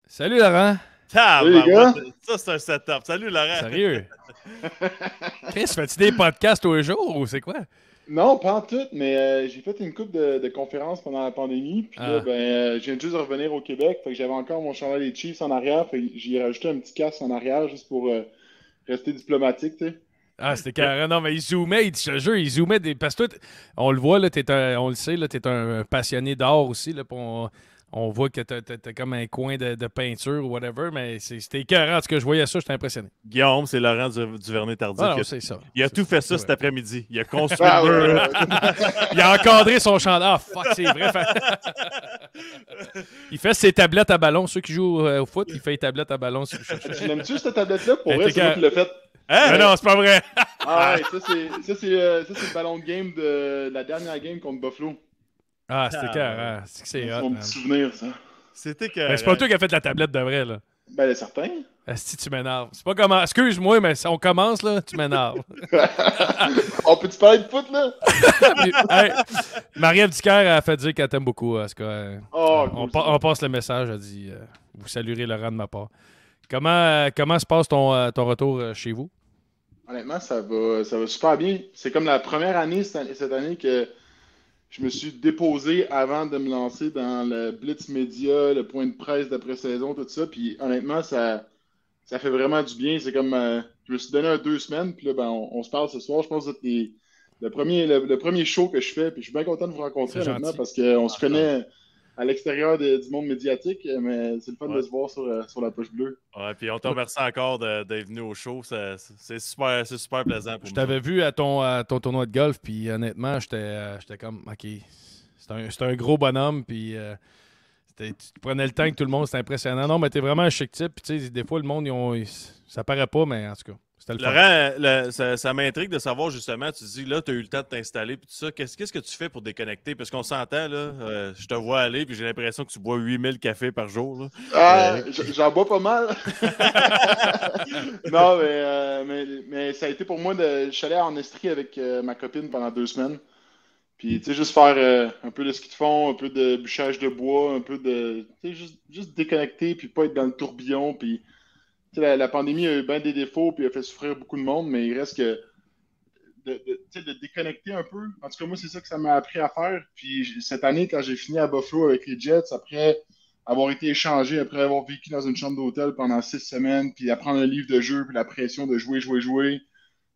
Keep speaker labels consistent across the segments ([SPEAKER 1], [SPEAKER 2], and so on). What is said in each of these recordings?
[SPEAKER 1] Salut Laurent.
[SPEAKER 2] Salut les gars!
[SPEAKER 1] Ça,
[SPEAKER 2] c'est un setup. Salut Laurent.
[SPEAKER 1] Sérieux? Chris, fais-tu des podcasts tous les jours ou c'est quoi?
[SPEAKER 2] Non, pas en tout, mais j'ai fait une couple de conférences pendant la pandémie. Puis là,
[SPEAKER 1] Ah,
[SPEAKER 2] ben, je viens juste de revenir au Québec. Fait que j'avais encore mon chandail des Chiefs en arrière. Fait que j'ai rajouté un petit casque en arrière juste pour rester diplomatique, tu sais.
[SPEAKER 1] c'était carré. Non, mais il zoomait, je te jure, il zoomait des. Parce que toi, on le voit, là, on le sait, là, t'es un passionné d'art aussi. Là, puis on voit que t'as comme un coin de peinture ou whatever, mais c'était écœurant. En tout cas, je voyais ça, j'étais impressionné.
[SPEAKER 3] Guillaume, c'est Laurent Duvernay-Tardif.
[SPEAKER 1] Ah non, c'est ça.
[SPEAKER 3] Il a tout fait ça
[SPEAKER 1] C'est
[SPEAKER 3] cet
[SPEAKER 1] vrai.
[SPEAKER 3] après-midi. Il a construit
[SPEAKER 2] Ah,
[SPEAKER 3] le
[SPEAKER 2] ouais,
[SPEAKER 3] mur.
[SPEAKER 2] ouais, ouais.
[SPEAKER 1] Il a encadré son chandail. Ah, fuck, c'est vrai. Il fait ses tablettes à ballon. Ceux qui jouent au foot, il fait les tablettes à ballon si vous cherchez.
[SPEAKER 2] Tu l'aimes-tu, cette tablette-là? Pour
[SPEAKER 1] Elle
[SPEAKER 2] vrai,
[SPEAKER 1] était
[SPEAKER 2] c'est moi qui l'ai faite.
[SPEAKER 3] Hein?
[SPEAKER 1] Mais non, c'est pas vrai.
[SPEAKER 2] Ah ouais, ça c'est le ballon de game de la dernière game contre Buffalo.
[SPEAKER 1] Ah, c'était carré. C'est que c'est
[SPEAKER 2] C'est
[SPEAKER 1] hot,
[SPEAKER 2] mon
[SPEAKER 1] man.
[SPEAKER 2] petit souvenir, ça.
[SPEAKER 3] C'était que.
[SPEAKER 1] Mais c'est pas toi qui as fait la tablette de vrai, là.
[SPEAKER 2] Ben, certain.
[SPEAKER 1] Si tu m'énerves. C'est pas comment. Excuse-moi, mais si on commence, là, tu m'énerves.
[SPEAKER 2] On peut-tu parler de foot, là?
[SPEAKER 1] Puis, hey, Marie-Ève Dicker a fait dire qu'elle t'aime beaucoup. En tout cas,
[SPEAKER 2] Oh,
[SPEAKER 1] on,
[SPEAKER 2] cool, ça.
[SPEAKER 1] on passe le message. Elle dit vous saluerez Laurent de ma part. Comment se passe ton retour chez vous?
[SPEAKER 2] Honnêtement, ça va super bien. C'est comme la première année cette année que je me suis déposé avant de me lancer dans le Blitz Média, le point de presse d'après-saison, tout ça. Puis honnêtement, ça fait vraiment du bien. C'est comme je me suis donné 2 semaines, puis là, ben, on se parle ce soir. Je pense que c'est le premier show que je fais. Puis je suis bien content de vous rencontrer,
[SPEAKER 1] C'est
[SPEAKER 2] honnêtement,
[SPEAKER 1] gentil.
[SPEAKER 2] parce qu'on se connaît à l'extérieur du monde médiatique, mais c'est le fun de
[SPEAKER 3] Ouais.
[SPEAKER 2] se voir sur la poche bleue.
[SPEAKER 3] Ouais, puis on te remercie encore d'être venu au show. C'est super plaisant pour
[SPEAKER 1] Je
[SPEAKER 3] nous
[SPEAKER 1] t'avais
[SPEAKER 3] autres.
[SPEAKER 1] vu à ton tournoi de golf, puis honnêtement, j'étais comme, OK, c'est un gros bonhomme, puis tu prenais le temps que tout le monde, c'était impressionnant. Non, mais t'es vraiment un chic type, puis tu sais, des fois, le monde, ça paraît pas, mais en tout cas, c'était le fun.
[SPEAKER 3] Laurent, ça m'intrigue de savoir justement, tu dis là, tu as eu le temps de t'installer puis tout ça. Qu'est-ce que tu fais pour déconnecter? Parce qu'on s'entend, là, je te vois aller puis j'ai l'impression que tu bois 8000 cafés par jour. Là.
[SPEAKER 2] Ah, j'en bois pas mal. Non, mais ça a été pour moi je suis allé en Estrie avec ma copine pendant 2 semaines. Puis, tu sais, juste faire un peu de ski de fond, un peu de bûchage de bois, un peu de. Tu sais, juste déconnecter, puis pas être dans le tourbillon. Puis, tu sais, la pandémie a eu bien des défauts, puis a fait souffrir beaucoup de monde, mais il reste que tu sais, de déconnecter un peu. En tout cas, moi, c'est ça que ça m'a appris à faire. Puis, cette année, quand j'ai fini à Buffalo avec les Jets, après avoir été échangé, après avoir vécu dans une chambre d'hôtel pendant 6 semaines, puis apprendre un livre de jeu, puis la pression de jouer, jouer, jouer.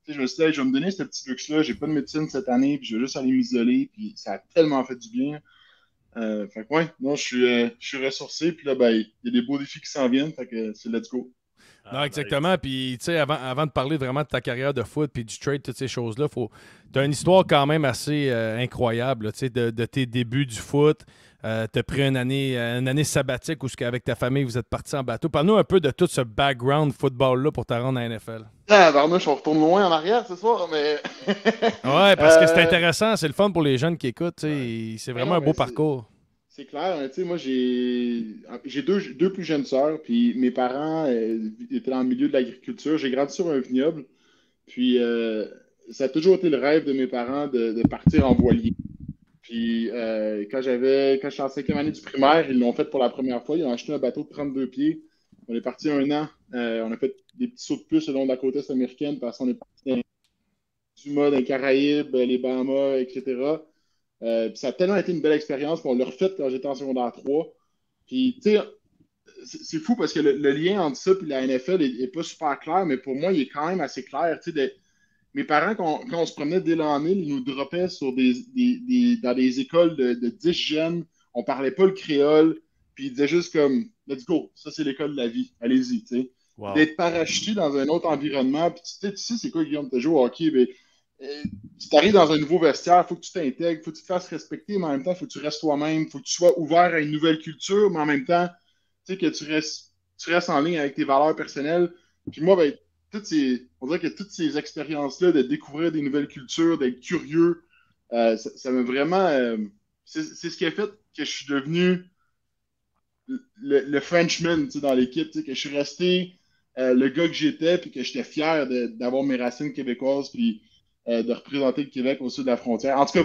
[SPEAKER 2] Tu sais, je me suis dit, hey, je vais me donner ce petit luxe-là. J'ai pas de médecine cette année, puis je vais juste aller m'isoler. Puis ça a tellement fait du bien. Fait que ouais, non, je suis ressourcé. Puis là, ben, il y a des beaux défis qui s'en viennent. Fait que c'est let's go.
[SPEAKER 1] Non,
[SPEAKER 3] Nice.
[SPEAKER 1] exactement. Puis, tu sais, avant de parler vraiment de ta carrière de foot puis du trade, toutes ces choses-là, tu as une histoire quand même assez incroyable, là, tu sais, de tes débuts du foot. Tu as pris une année sabbatique où, avec ta famille, vous êtes partis en bateau. Parle-nous un peu de tout ce background football-là pour te rendre à la NFL.
[SPEAKER 2] Ah, Barnouche, on retourne loin en arrière ce soir, mais.
[SPEAKER 1] Ouais, parce que c'est
[SPEAKER 2] Euh,
[SPEAKER 1] intéressant, c'est le fun pour les jeunes qui écoutent. Tu sais, c'est
[SPEAKER 2] ben
[SPEAKER 1] vraiment
[SPEAKER 2] non,
[SPEAKER 1] un beau
[SPEAKER 2] mais
[SPEAKER 1] parcours.
[SPEAKER 2] c'est clair, hein, tu sais, moi j'ai deux plus jeunes sœurs, puis mes parents étaient dans le milieu de l'agriculture. J'ai grandi sur un vignoble, puis ça a toujours été le rêve de mes parents de partir en voilier. Puis quand j'étais en 5e année du primaire, ils l'ont fait pour la première fois. Ils ont acheté un bateau de 32 pieds. On est parti un an. On a fait des petits sauts de puce le long de la côte est américaine parce qu'on est parti dans du mode des Caraïbes, les Bahamas, etc. Puis ça a tellement été une belle expérience qu'on l'a refait quand j'étais en secondaire 3. Puis, tu sais, c'est fou parce que le lien entre ça et la NFL est pas super clair, mais pour moi, il est quand même assez clair. Tu sais, mes parents, quand on se promenait dès l'année, ils nous droppaient dans des écoles de 10 jeunes. On parlait pas le créole. Puis ils disaient juste comme, let's go, ça c'est l'école de la vie, allez-y, tu sais. Puis
[SPEAKER 3] Wow.
[SPEAKER 2] d'être parachuté dans un autre environnement, puis tu sais c'est quoi, Guillaume, tu joué au hockey, mais tu arrives dans un nouveau vestiaire, il faut que tu t'intègres, il faut que tu te fasses respecter, mais en même temps, il faut que tu restes toi-même, il faut que tu sois ouvert à une nouvelle culture, mais en même temps, tu sais, que tu restes en ligne avec tes valeurs personnelles. Puis moi, ben, on dirait que toutes ces expériences-là de découvrir des nouvelles cultures, d'être curieux, ça m'a vraiment. C'est ce qui a fait que je suis devenu le Frenchman dans l'équipe, que je suis resté le gars que j'étais, puis que j'étais fier d'avoir mes racines québécoises, puis de représenter le Québec au sud de la frontière. En tout cas,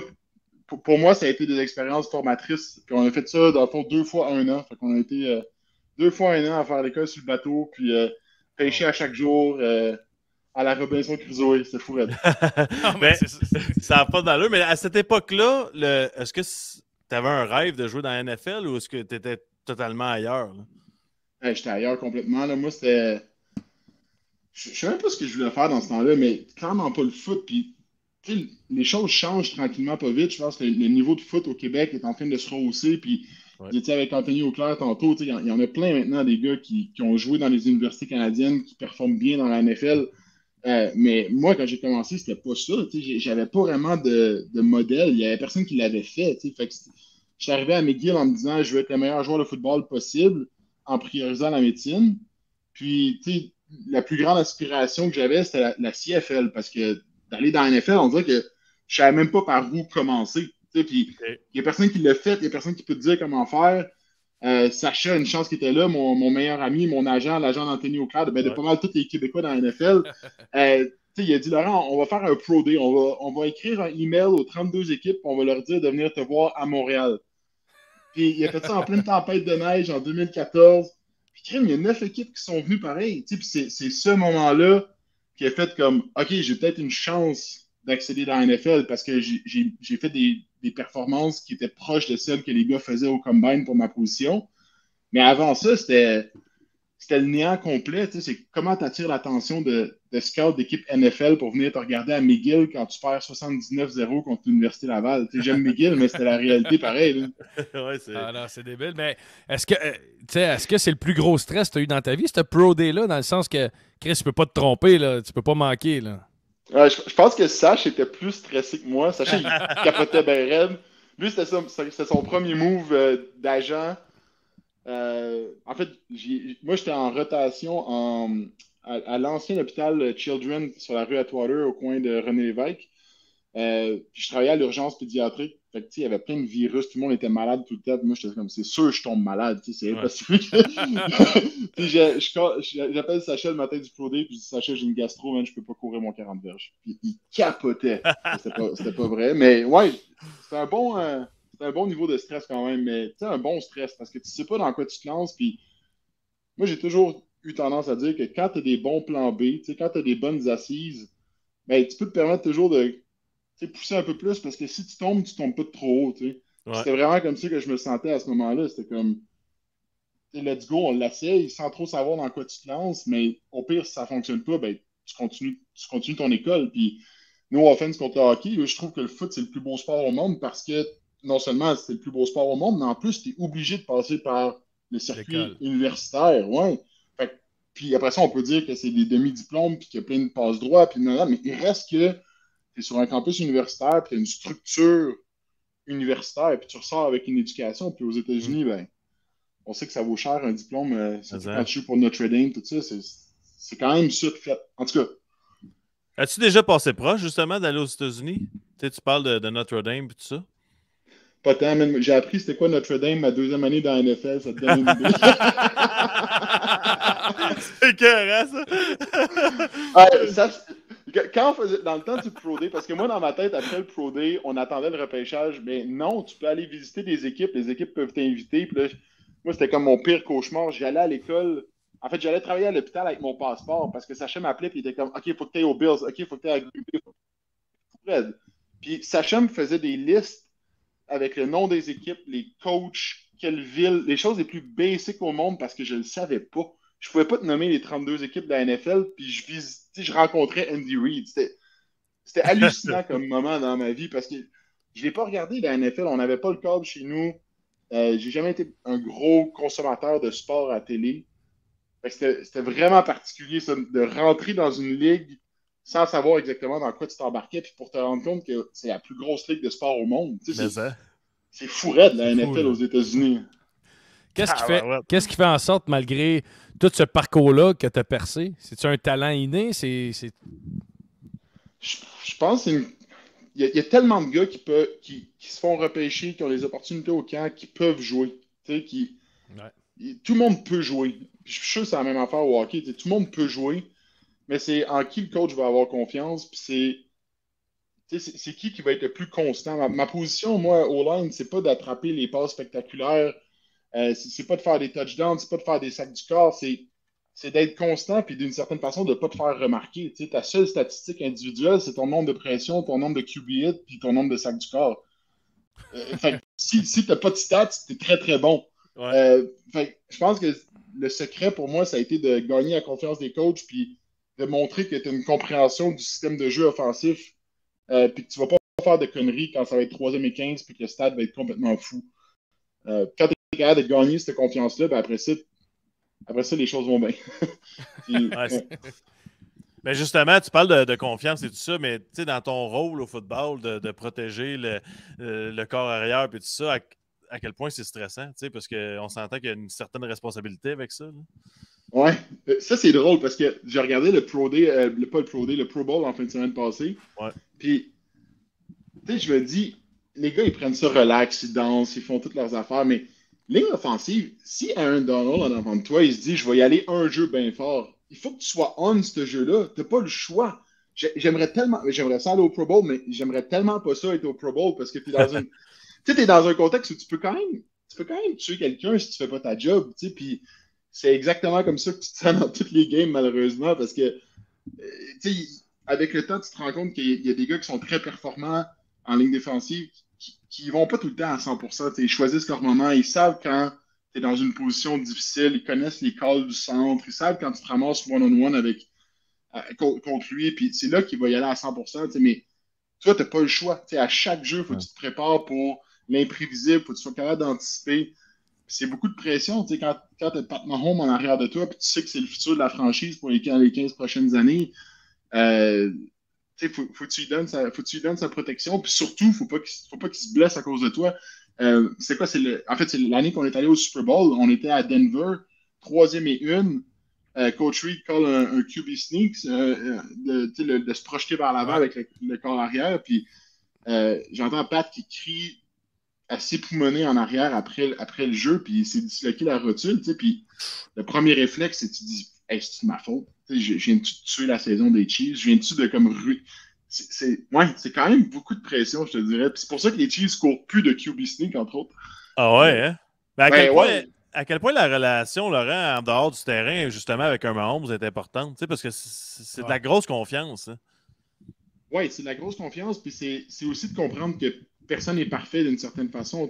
[SPEAKER 2] pour moi, ça a été des expériences formatrices. Puis on a fait ça, dans le fond, 2 fois 1 an. Fait qu'on a été 2 fois un an à faire l'école sur le bateau, puis pêcher à chaque jour à la Robinson Crusoe. C'était fou, raide.
[SPEAKER 1] Non, mais
[SPEAKER 3] Mais ça n'a pas d'allure. Mais à cette époque-là, est-ce que tu avais un rêve de jouer dans la NFL ou est-ce que tu étais totalement ailleurs? Là?
[SPEAKER 2] J'étais ailleurs complètement. Là. Moi, c'était. Je sais même pas ce que je voulais faire dans ce temps-là, mais clairement pas le foot. Puis, tu sais, les choses changent tranquillement, pas vite. Je pense que le niveau de foot au Québec est en train de se rehausser. Puis,
[SPEAKER 3] Ouais.
[SPEAKER 2] j'étais avec Anthony Auclair tantôt. Il y en a plein maintenant des gars qui ont joué dans les universités canadiennes, qui performent bien dans la NFL. Mais moi, quand j'ai commencé, c'était pas ça. J'avais pas vraiment de modèle. Il y avait personne qui l'avait fait. Fait que je suis arrivé à McGill en me disant je veux être le meilleur joueur de football possible en priorisant la médecine. Puis, tu sais, la plus grande aspiration que j'avais, c'était la CFL. Parce que d'aller dans la NFL, on dirait que je savais même pas par où commencer. Puis,
[SPEAKER 3] Okay.
[SPEAKER 2] il y a personne qui l'a fait, il y a personne qui peut te dire comment faire. Sacha, une chance qu'il était là, mon meilleur ami, mon agent, l'agent d'Anthony Auclair, de pas mal tous les Québécois dans la NFL. Il a dit Laurent, on va faire un Pro Day. On va écrire un email aux 32 équipes, on va leur dire de venir te voir à Montréal. Puis il a fait ça en pleine tempête de neige en 2014. Puis crime, il y a 9 équipes qui sont venues pareil. Puis c'est ce moment-là qui a fait comme OK, j'ai peut-être une chance d'accéder dans la NFL parce que j'ai fait des performances qui étaient proches de celles que les gars faisaient au combine pour ma position. Mais avant ça, c'était le néant complet. C'est comment tu attires l'attention de scouts d'équipe NFL pour venir te regarder à McGill quand tu perds 79-0 contre l'Université Laval. J'aime McGill, mais c'était la réalité pareil.
[SPEAKER 3] Ouais,
[SPEAKER 1] ah non, c'est débile. Mais est-ce que c'est le plus gros stress que tu as eu dans ta vie, ce Pro Day-là, dans le sens que, Chris, tu peux pas te tromper, là, tu peux pas manquer. Là.
[SPEAKER 2] Je pense que Sach était plus stressé que moi. Sach, il capotait bien raide. Lui, c'était son premier move d'agent. En fait, moi, j'étais en rotation à l'ancien hôpital Children sur la rue Atwater, au coin de René Lévesque. Puis je travaillais à l'urgence pédiatrique. Fait que, il y avait plein de virus, tout le monde était malade tout le temps. Moi, j'étais comme, c'est sûr que je tombe malade. C'est impossible. Puis j'appelle Sacha le matin du Pro Day, puis je dis Sacha, j'ai une gastro, man, je peux pas courir mon 40 verges. Puis il capotait. C'était pas vrai. Mais ouais, c'est un bon niveau de stress quand même. Mais tu sais, un bon stress parce que tu sais pas dans quoi tu te lances. Puis moi, j'ai toujours eu tendance à dire que quand tu as des bons plans B, quand tu as des bonnes assises, ben, tu peux te permettre toujours de pousser un peu plus parce que si tu tombes pas de trop haut.
[SPEAKER 3] Ouais.
[SPEAKER 2] C'était vraiment comme ça que je me sentais à ce moment-là. C'était comme, let's go, on l'essaye sans trop savoir dans quoi tu te lances, mais au pire, si ça fonctionne pas, ben, tu continues ton école. Puis nous, offense contre le hockey, je trouve que le foot, c'est le plus beau sport au monde parce que non seulement c'est le plus beau sport au monde, mais en plus, tu es obligé de passer par le circuit universitaire. Ouais. Puis après ça, on peut dire que c'est des demi-diplômes, puis qu'il y a plein de passes droits, puis non, mais il reste que tu es sur un campus universitaire, puis tu as une structure universitaire, puis tu ressors avec une éducation. Puis aux États-Unis, ben, on sait que ça vaut cher un diplôme, surtout quand tu joues pour Notre Dame, tout ça. C'est quand même ça de fait. En tout cas.
[SPEAKER 3] As-tu déjà passé proche, justement, d'aller aux États-Unis? Tu parles de Notre Dame et tout ça.
[SPEAKER 2] Pas tant, mais j'ai appris c'était quoi Notre Dame ma deuxième année dans la NFL, ça te donne une idée.
[SPEAKER 3] C'est écœurant, ça!
[SPEAKER 2] Quand on faisait, dans le temps du Pro Day, parce que moi, dans ma tête, après le Pro Day, on attendait le repêchage, mais non, tu peux aller visiter des équipes, les équipes peuvent t'inviter. Puis là, moi, c'était comme mon pire cauchemar. J'allais à l'école, en fait, j'allais travailler à l'hôpital avec mon passeport parce que Sacha m'appelait, puis il était comme, OK, il faut que tu ailles aux Bills, OK, il faut que tu ailles à Green Bay. Puis Sacha me faisait des listes avec le nom des équipes, les coachs, quelle ville, les choses les plus basiques au monde parce que je ne le savais pas. Je ne pouvais pas te nommer les 32 équipes de la NFL, puis je rencontrais Andy Reid. C'était hallucinant comme moment dans ma vie parce que je ne l'ai pas regardé la NFL, on n'avait pas le câble chez nous. J'ai jamais été un gros consommateur de sport à télé. C'était vraiment particulier ça, de rentrer dans une ligue sans savoir exactement dans quoi tu t'embarquais, puis pour te rendre compte que c'est la plus grosse ligue de sport au monde. C'est fou raide, la NFL aux États-Unis.
[SPEAKER 1] Qu'est-ce qui fait en sorte, malgré tout ce parcours-là, que tu as percé? C'est-tu un talent inné?
[SPEAKER 2] Je pense qu'il y a tellement de gars qui se font repêcher, qui ont les opportunités au camp, qui peuvent jouer. Tout le monde peut jouer. Je suis sûr que c'est la même affaire au hockey. Tout le monde peut jouer, mais c'est en qui le coach va avoir confiance. Puis c'est qui va être le plus constant. Ma position, moi, au line, c'est pas d'attraper les passes spectaculaires C'est pas de faire des touchdowns, c'est pas de faire des sacs du corps, c'est d'être constant puis d'une certaine façon de ne pas te faire remarquer. Tu sais, ta seule statistique individuelle, c'est ton nombre de pressions, ton nombre de QB hits puis ton nombre de sacs du corps. Fait que si tu n'as pas de stats, tu es très très bon.
[SPEAKER 3] Ouais.
[SPEAKER 2] Fait que je pense que le secret pour moi, ça a été de gagner la confiance des coachs puis de montrer que tu as une compréhension du système de jeu offensif puis que tu vas pas faire de conneries quand ça va être 3e et 15 puis que le stade va être complètement fou. Quand tu es capable de gagner cette confiance-là, ben après ça, les choses vont bien. Puis,
[SPEAKER 3] Ouais, mais justement, tu parles de confiance et tout ça, mais tu sais, dans ton rôle au football, de protéger le corps arrière et tout ça, à quel point c'est stressant, tu sais, parce qu'on s'entend qu'il y a une certaine responsabilité avec ça. Là.
[SPEAKER 2] ouais, ça c'est drôle parce que j'ai regardé le Pro Day, pas le Pro Day, le Pro Bowl en fin de semaine passée.
[SPEAKER 3] Ouais.
[SPEAKER 2] Puis, tu sais, je me dis, les gars, ils prennent ça relax, ils dansent, ils font toutes leurs affaires, mais ligne offensive, si Aaron Donald en avant de toi, il se dit, je vais y aller un jeu bien fort, il faut que tu sois on ce jeu-là. Tu n'as pas le choix. J'aimerais ça aller au Pro Bowl, mais j'aimerais tellement pas ça être au Pro Bowl parce que tu es dans une. Tu sais, t'es dans un contexte où tu peux quand même tuer quelqu'un si tu fais pas ta job, tu sais, puis c'est exactement comme ça que tu te sens dans toutes les games, malheureusement, parce que, tu sais, avec le temps, tu te rends compte qu'il y a des gars qui sont très performants en ligne défensive qui vont pas tout le temps à 100%, tu sais, ils choisissent leur moment, ils savent quand tu es dans une position difficile, ils connaissent les calls du centre, ils savent quand tu te ramasses one-on-one contre lui, puis c'est là qu'il va y aller à 100%, tu sais, mais toi, tu n'as pas le choix. Tu sais, à chaque jeu, il faut que tu te prépares pour l'imprévisible, il faut que tu sois capable d'anticiper. C'est beaucoup de pression. Tu sais, quand tu as Pat Mahomes en arrière de toi, puis tu sais que c'est le futur de la franchise pour les 15 prochaines années, faut que tu lui donnes sa protection. Puis surtout, faut pas qu'il se blesse à cause de toi. C'est quoi? En fait, c'est l'année qu'on est allé au Super Bowl. On était à Denver, 3e et 1. Coach Reed colle un QB sneak, de se projeter vers l'avant avec le corps arrière. Puis j'entends Pat qui crie à s'époumoner en arrière après le jeu, puis il s'est disloqué la rotule. Puis le premier réflexe, c'est que tu te dis, hey, c'est ma faute. Je viens-tu de tuer la saison des Chiefs? Je viens-tu de comme. C'est quand même beaucoup de pression, je te dirais. Puis c'est pour ça que les Chiefs courent plus de QB sneak, entre autres.
[SPEAKER 3] Ah ouais, hein? Mais
[SPEAKER 2] Ouais.
[SPEAKER 3] à quel point la relation, Laurent, en dehors du terrain, justement, avec un Mahomes est importante? Parce que c'est de la grosse confiance. Hein?
[SPEAKER 2] Oui, c'est de la grosse confiance, puis c'est aussi de comprendre que personne n'est parfait d'une certaine façon.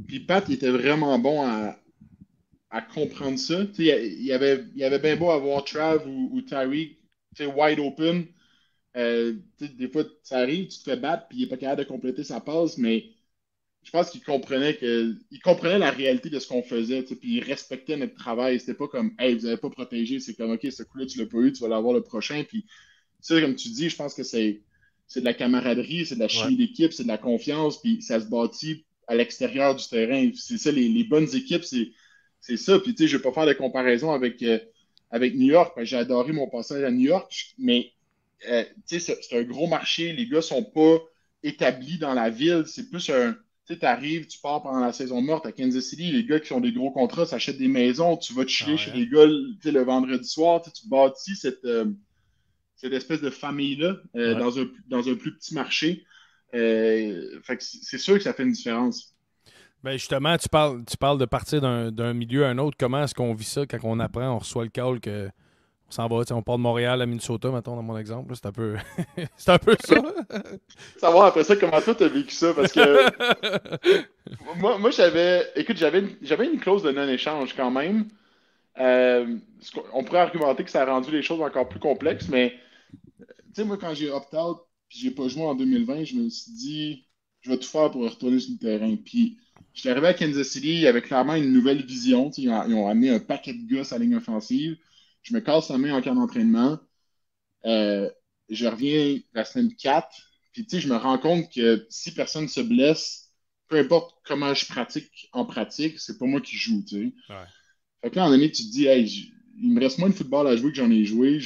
[SPEAKER 2] Puis Pat, il était vraiment bon à comprendre ça. Il avait bien beau avoir Trav ou Tyreek wide open. Des fois, ça arrive, tu te fais battre, puis il n'est pas capable de compléter sa passe, mais je pense qu'il comprenait la réalité de ce qu'on faisait, puis il respectait notre travail. C'était pas comme, hey, vous n'avez pas protégé, c'est comme, OK, ce coup-là, tu l'as pas eu, tu vas l'avoir le prochain. Puis, ça, comme tu dis, je pense que c'est de la camaraderie, c'est de la chimie d'équipe, c'est de la confiance, puis ça se bâtit à l'extérieur du terrain. C'est ça, les bonnes équipes, c'est ça. Puis, tu sais, je ne vais pas faire de comparaison avec New York, parce que j'ai adoré mon passage à New York, mais, tu sais, c'est un gros marché, les gars sont pas établis dans la ville, c'est plus un. Tu sais, t'arrives, tu pars pendant la saison morte à Kansas City, les gars qui ont des gros contrats s'achètent des maisons, tu vas te chiller chez les gars le vendredi soir, tu bâtis cette espèce de famille-là dans un plus petit marché. Fait que c'est sûr que ça fait une différence.
[SPEAKER 1] Ben justement, tu parles de partir d'un milieu à un autre. Comment est-ce qu'on vit ça quand on apprend, on reçoit le call que on s'en va, on part de Montréal à Minnesota, mettons, dans mon exemple. C'est un peu c'est un peu ça.
[SPEAKER 2] Savoir après ça comment toi t'as vécu ça, parce que moi j'avais une clause de non-échange quand même. On pourrait argumenter que ça a rendu les choses encore plus complexes, mais tu sais, moi, quand j'ai opt-out puis j'ai pas joué en 2020, je me suis dit, je vais tout faire pour retourner sur le terrain. Puis, je suis arrivé à Kansas City, il y avait clairement une nouvelle vision. Tu sais, ils ont amené un paquet de gars à la ligne offensive. Je me casse la main en camp d'entraînement. Euh, je reviens la semaine 4. Puis, tu sais, je me rends compte que si personne se blesse, peu importe comment je pratique en pratique, c'est pas moi qui joue, tu sais.
[SPEAKER 1] Ouais.
[SPEAKER 2] Fait que là, à un moment donné, tu te dis, hey, il me reste moins de football à jouer que j'en ai joué.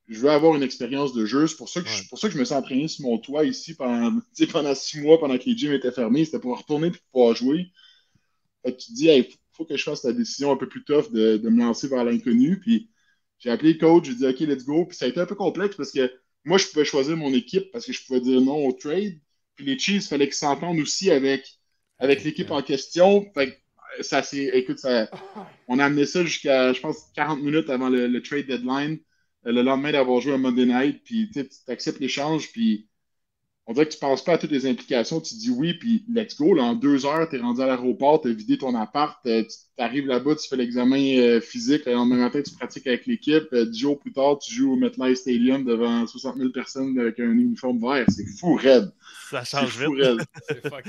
[SPEAKER 2] Je veux avoir une expérience de jeu. C'est pour ça que, je me suis entraîné sur mon toit ici pendant 6 mois, pendant que les gyms étaient fermés. C'était pour retourner et pouvoir jouer. Fait que tu te dis, il faut que je fasse la décision un peu plus tough de me lancer vers l'inconnu. Puis j'ai appelé le coach, j'ai dit, OK, let's go. Puis ça a été un peu complexe parce que moi, je pouvais choisir mon équipe parce que je pouvais dire non au trade. Puis les Chiefs, il fallait qu'ils s'entendent aussi avec l'équipe en question. Fait que écoute, on a amené ça jusqu'à, je pense, 40 minutes avant le trade deadline, le lendemain d'avoir joué un Monday Night, puis tu acceptes l'échange, puis on dirait que tu ne penses pas à toutes les implications, tu dis oui, puis let's go, là, en 2 heures, tu es rendu à l'aéroport, tu as vidé ton appart, tu arrives là-bas, tu fais l'examen physique, le lendemain matin, tu pratiques avec l'équipe, 10 jours plus tard, tu joues au MetLife Stadium devant 60 000 personnes avec un uniforme vert, c'est fou raide.
[SPEAKER 3] Ça change
[SPEAKER 2] C'est fou
[SPEAKER 3] vite.
[SPEAKER 2] raide.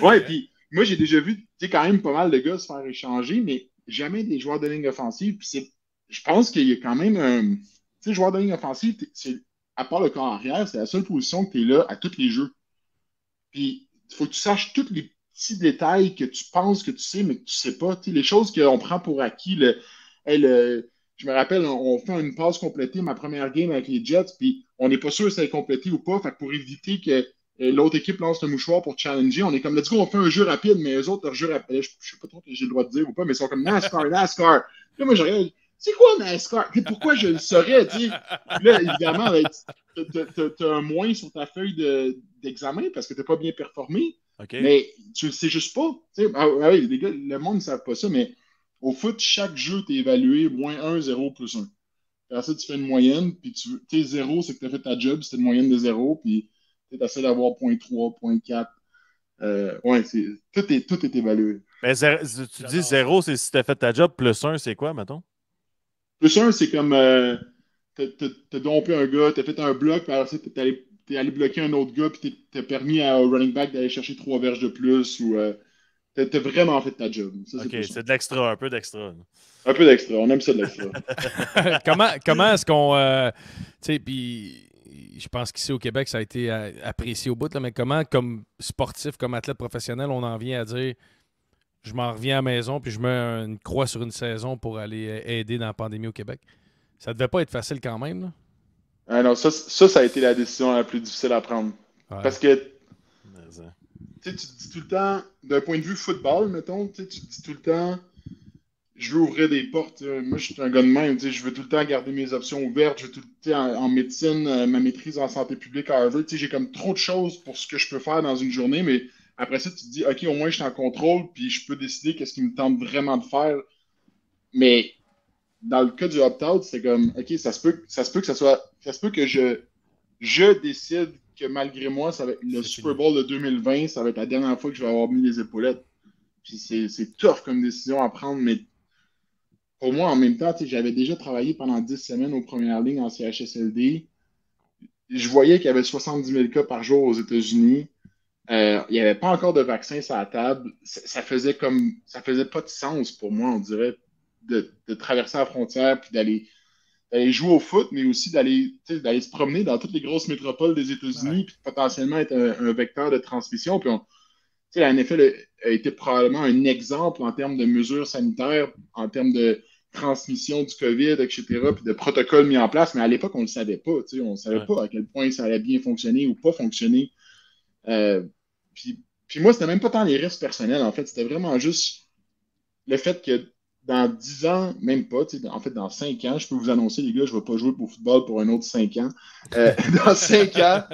[SPEAKER 2] Ouais, puis moi, j'ai déjà vu, tu sais, quand même pas mal de gars se faire échanger, mais jamais des joueurs de ligne offensive, puis je pense qu'il y a quand même un, tu sais, joueur de ligne offensive, à part le corps arrière, c'est la seule position que tu es là à tous les jeux. Puis, il faut que tu saches tous les petits détails que tu penses que tu sais, mais que tu sais pas. Tu sais, les choses qu'on prend pour acquis. Hey, je me rappelle, on fait une passe complétée, ma première game avec les Jets, puis on n'est pas sûr si elle est complétée ou pas. Fait que pour éviter que l'autre équipe lance le mouchoir pour challenger, on est comme, let's go, on fait un jeu rapide, mais eux autres, leur jeu rapide, je sais pas trop si j'ai le droit de dire ou pas, mais ils sont comme NASCAR, NASCAR. Là, moi, je regarde, c'est quoi NASCAR? Puis pourquoi je le saurais, tu sais? Puis là, évidemment, tu as un moins sur ta feuille d'examen parce que tu n'as pas bien performé,
[SPEAKER 3] Okay.
[SPEAKER 2] mais tu le sais juste pas. Oui, les gars, le monde ne savent pas ça, mais au foot, chaque jeu, tu es évalué -1, 0, +1. Après ça, tu fais une moyenne, puis tu sais, 0, c'est que tu as fait ta job, c'était une moyenne de 0, puis tu essaies d'avoir .3, .4. Ouais, tout est évalué.
[SPEAKER 3] Mais tu dis 0, c'est si tu as fait ta job, +1, c'est quoi, mettons?
[SPEAKER 2] +1, c'est comme t'as dompé un gars, t'as fait un bloc, puis alors ça, t'es allé bloquer un autre gars, puis t'as permis au running back d'aller chercher 3 verges de plus, ou t'as vraiment fait ta job. Ça,
[SPEAKER 3] OK, c'est de l'extra, un peu d'extra.
[SPEAKER 2] Un peu d'extra, on aime ça de l'extra.
[SPEAKER 1] Comment est-ce qu'on... tu sais, puis je pense qu'ici au Québec, ça a été apprécié au bout, là, mais comment, comme sportif, comme athlète professionnel, on en vient à dire je m'en reviens à la maison puis je mets une croix sur une saison pour aller aider dans la pandémie au Québec? Ça devait pas être facile quand même, là.
[SPEAKER 2] Ah non, ça a été la décision la plus difficile à prendre.
[SPEAKER 1] Ouais.
[SPEAKER 2] Parce que tu te dis tout le temps, d'un point de vue football, mettons, tu te dis tout le temps, je veux ouvrir des portes. Moi, je suis un gars de même, je veux tout le temps garder mes options ouvertes. Je veux tout le temps, en médecine, ma maîtrise en santé publique à Harvard, j'ai comme trop de choses pour ce que je peux faire dans une journée, mais après ça, tu te dis, OK, au moins, je suis en contrôle, puis je peux décider qu'est-ce qui me tente vraiment de faire. Mais dans le cas du opt-out, c'est comme, OK, ça se peut que je décide que malgré moi, ça va être le Super Bowl de 2020, ça va être la dernière fois que je vais avoir mis les épaulettes. Puis c'est tough comme décision à prendre, mais pour moi, en même temps, j'avais déjà travaillé pendant 10 semaines aux premières lignes en CHSLD. Je voyais qu'il y avait 70 000 cas par jour aux États-Unis. Il n'y avait pas encore de vaccin sur la table. Ça faisait pas de sens pour moi, on dirait, de traverser la frontière puis d'aller jouer au foot, mais aussi d'aller se promener dans toutes les grosses métropoles des États-Unis, puis potentiellement être un vecteur de transmission. Puis la NFL a été probablement un exemple en termes de mesures sanitaires, en termes de transmission du COVID, etc., puis de protocoles mis en place, mais à l'époque, on ne le savait pas. On ne savait pas à quel point ça allait bien fonctionner ou pas fonctionner. Puis moi, c'était même pas tant les risques personnels, en fait. C'était vraiment juste le fait que dans 10 ans, même pas, en fait, dans 5 ans, je peux vous annoncer, les gars, je ne vais pas jouer au football pour un autre 5 ans. Dans 5 ans,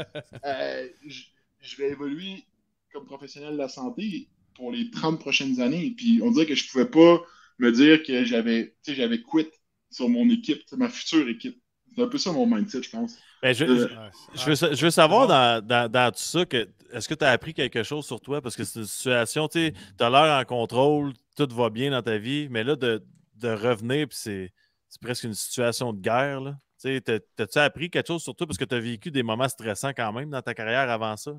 [SPEAKER 2] je vais évoluer comme professionnel de la santé pour les 30 prochaines années. Puis on dirait que je ne pouvais pas me dire que j'avais quit sur mon équipe, ma future équipe. C'est un peu ça mon mindset, je pense.
[SPEAKER 3] Ben, je veux savoir dans tout ça, est-ce que tu as appris quelque chose sur toi? Parce que c'est une situation, tu as l'air en contrôle, tout va bien dans ta vie, mais là, de revenir, puis c'est presque une situation de guerre. Là. T'as-tu appris quelque chose sur toi? Parce que tu as vécu des moments stressants quand même dans ta carrière avant ça.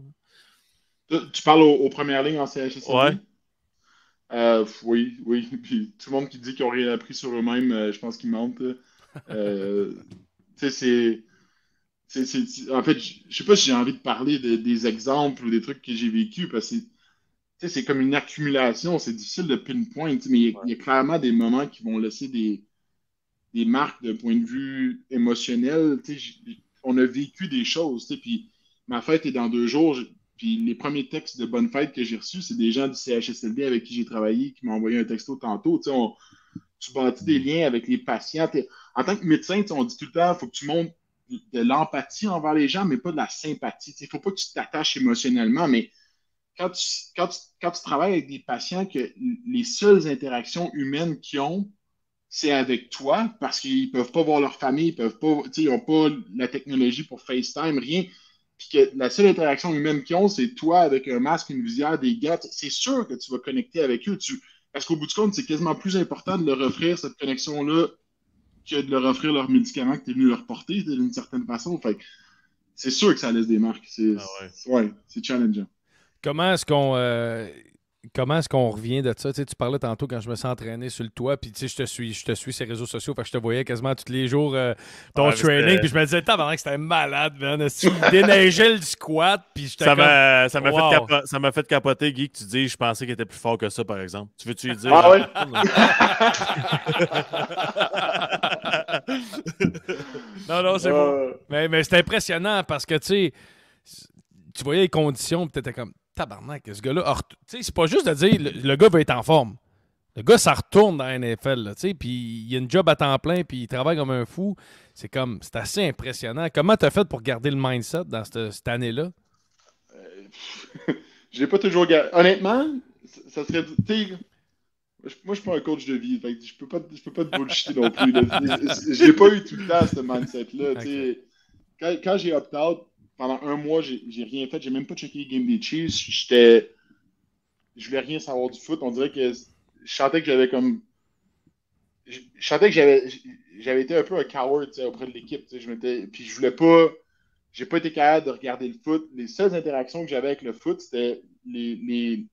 [SPEAKER 2] Tu parles aux premières lignes en CHSLD?
[SPEAKER 3] Ouais.
[SPEAKER 2] Oui. Puis tout le monde qui dit qu'ils n'ont rien appris sur eux-mêmes, je pense qu'ils mentent. En fait, je sais pas si j'ai envie de parler des exemples ou des trucs que j'ai vécu parce que c'est comme une accumulation, c'est difficile de pinpoint, mais il y a clairement des moments qui vont laisser des marques de point de vue émotionnel. On a vécu des choses, puis ma fête est dans 2 jours. Puis les premiers textes de bonne fête que j'ai reçus, c'est des gens du CHSLD avec qui j'ai travaillé qui m'ont envoyé un texto tantôt. Tu bâtis des liens avec les patients. En tant que médecin, on dit tout le temps, il faut que tu montres de l'empathie envers les gens, mais pas de la sympathie. Il ne faut pas que tu t'attaches émotionnellement, mais quand tu travailles avec des patients que les seules interactions humaines qu'ils ont, c'est avec toi, parce qu'ils peuvent pas voir leur famille, ils peuvent pas, ils n'ont pas la technologie pour FaceTime, rien. Puis que la seule interaction humaine qu'ils ont, c'est toi avec un masque, une visière, des gars. C'est sûr que tu vas connecter avec eux. Parce qu'au bout du compte, c'est quasiment plus important de leur offrir cette connexion-là que de leur offrir leurs médicaments que tu es venu leur porter d'une certaine façon. Fait c'est sûr que ça laisse des marques.
[SPEAKER 3] Ah ouais.
[SPEAKER 2] Ouais, c'est challengeant.
[SPEAKER 1] Comment est-ce qu'on comment est-ce qu'on revient de ça? Tu sais, tu parlais tantôt quand je me suis entraîné sur le toit, puis tu sais, je te suis sur les réseaux sociaux, fait que je te voyais quasiment tous les jours ton
[SPEAKER 3] Ouais,
[SPEAKER 1] training, puis je me disais, tabarnak, c'était malade, man. Tu déneigeais le squat, puis j'étais comme... Wow.
[SPEAKER 3] Ça m'a fait capoter, Guy, que tu dis je pensais qu'il était plus fort que ça, par exemple. Tu veux-tu lui dire?
[SPEAKER 2] Ah ouais?
[SPEAKER 1] Non, c'est bon. Mais c'est impressionnant parce que, tu sais, tu voyais les conditions, puis t'étais comme, tabarnak, ce gars-là... Tu sais, c'est pas juste de dire, le gars va être en forme. Le gars, ça retourne dans la NFL, là, tu sais, puis il a une job à temps plein, puis il travaille comme un fou. C'est assez impressionnant. Comment t'as fait pour garder le mindset dans cette année-là?
[SPEAKER 2] Je l'ai pas toujours gardé. Honnêtement, ça serait... Moi, je suis pas un coach de vie, fait que je peux pas te bullshiter non plus. Je l'ai pas eu tout le temps, ce mindset-là.
[SPEAKER 1] Okay.
[SPEAKER 2] Quand j'ai opt-out, pendant un mois, j'ai rien fait. J'ai même pas checké les games des Chiefs. Je voulais rien savoir du foot. On dirait que je sentais que j'avais comme... Je sentais que j'avais été un peu un coward auprès de l'équipe. Puis je voulais pas... J'ai pas été capable de regarder le foot. Les seules interactions que j'avais avec le foot, c'était les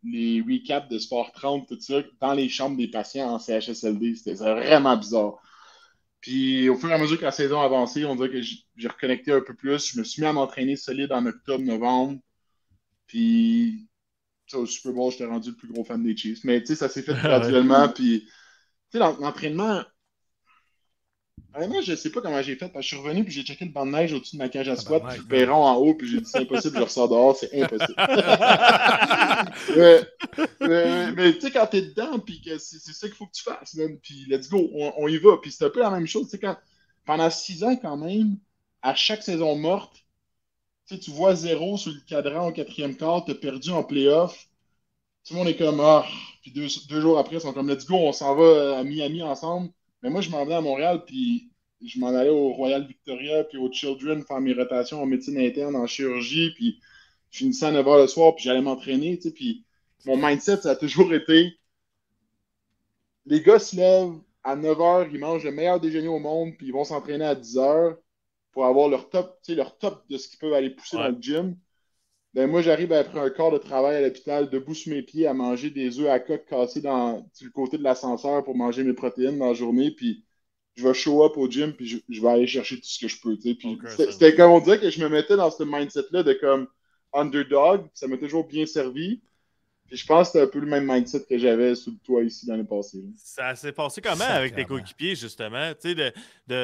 [SPEAKER 2] recaps de Sport 30, tout ça, dans les chambres des patients en CHSLD. C'était vraiment bizarre. Puis au fur et à mesure que la saison avançait, on dirait que j'ai reconnecté un peu plus. Je me suis mis à m'entraîner solide en octobre, novembre. Puis au Super Bowl, j'étais rendu le plus gros fan des Chiefs. Mais tu sais, ça s'est fait graduellement. Puis tu sais, l'entraînement, honnêtement, je sais pas comment j'ai fait. Parce que je suis revenu puis j'ai checké le banc de neige au-dessus de ma cage à squat, puis le perron en haut, puis j'ai dit c'est impossible, je ressors dehors, c'est impossible. mais tu sais, quand t'es dedans, puis que c'est ça qu'il faut que tu fasses, man, puis let's go, on y va. Puis c'est un peu la même chose, tu sais, pendant 6 ans quand même, à chaque saison morte, tu vois 0 sur le cadran au 4e quart, t'as perdu en playoff, tout le monde est comme ah, puis deux jours après, ils sont comme let's go, on s'en va à Miami ensemble. Mais moi, je m'en venais à Montréal, puis je m'en allais au Royal Victoria, puis au Children, faire mes rotations en médecine interne, en chirurgie, puis je finissais à 9 h le soir, puis j'allais m'entraîner, tu sais, puis mon mindset, ça a toujours été, les gars se lèvent à 9 h, ils mangent le meilleur déjeuner au monde, puis ils vont s'entraîner à 10 h pour avoir leur top, tu sais, leur top de ce qu'ils peuvent aller pousser dans le gym. Ben moi, j'arrive après un quart de travail à l'hôpital, debout sur mes pieds, à manger des œufs à coque cassés sur le côté de l'ascenseur pour manger mes protéines dans la journée, puis je vais show up au gym, puis je vais aller chercher tout ce que je peux. Puis c'était comme on dirait que je me mettais dans ce mindset-là de comme underdog, puis ça m'a toujours bien servi. Puis je pense que c'était un peu le même mindset que j'avais sous le toit ici l'année passée. Là.
[SPEAKER 3] Ça s'est passé comment avec tes coéquipiers, justement? Tu sais,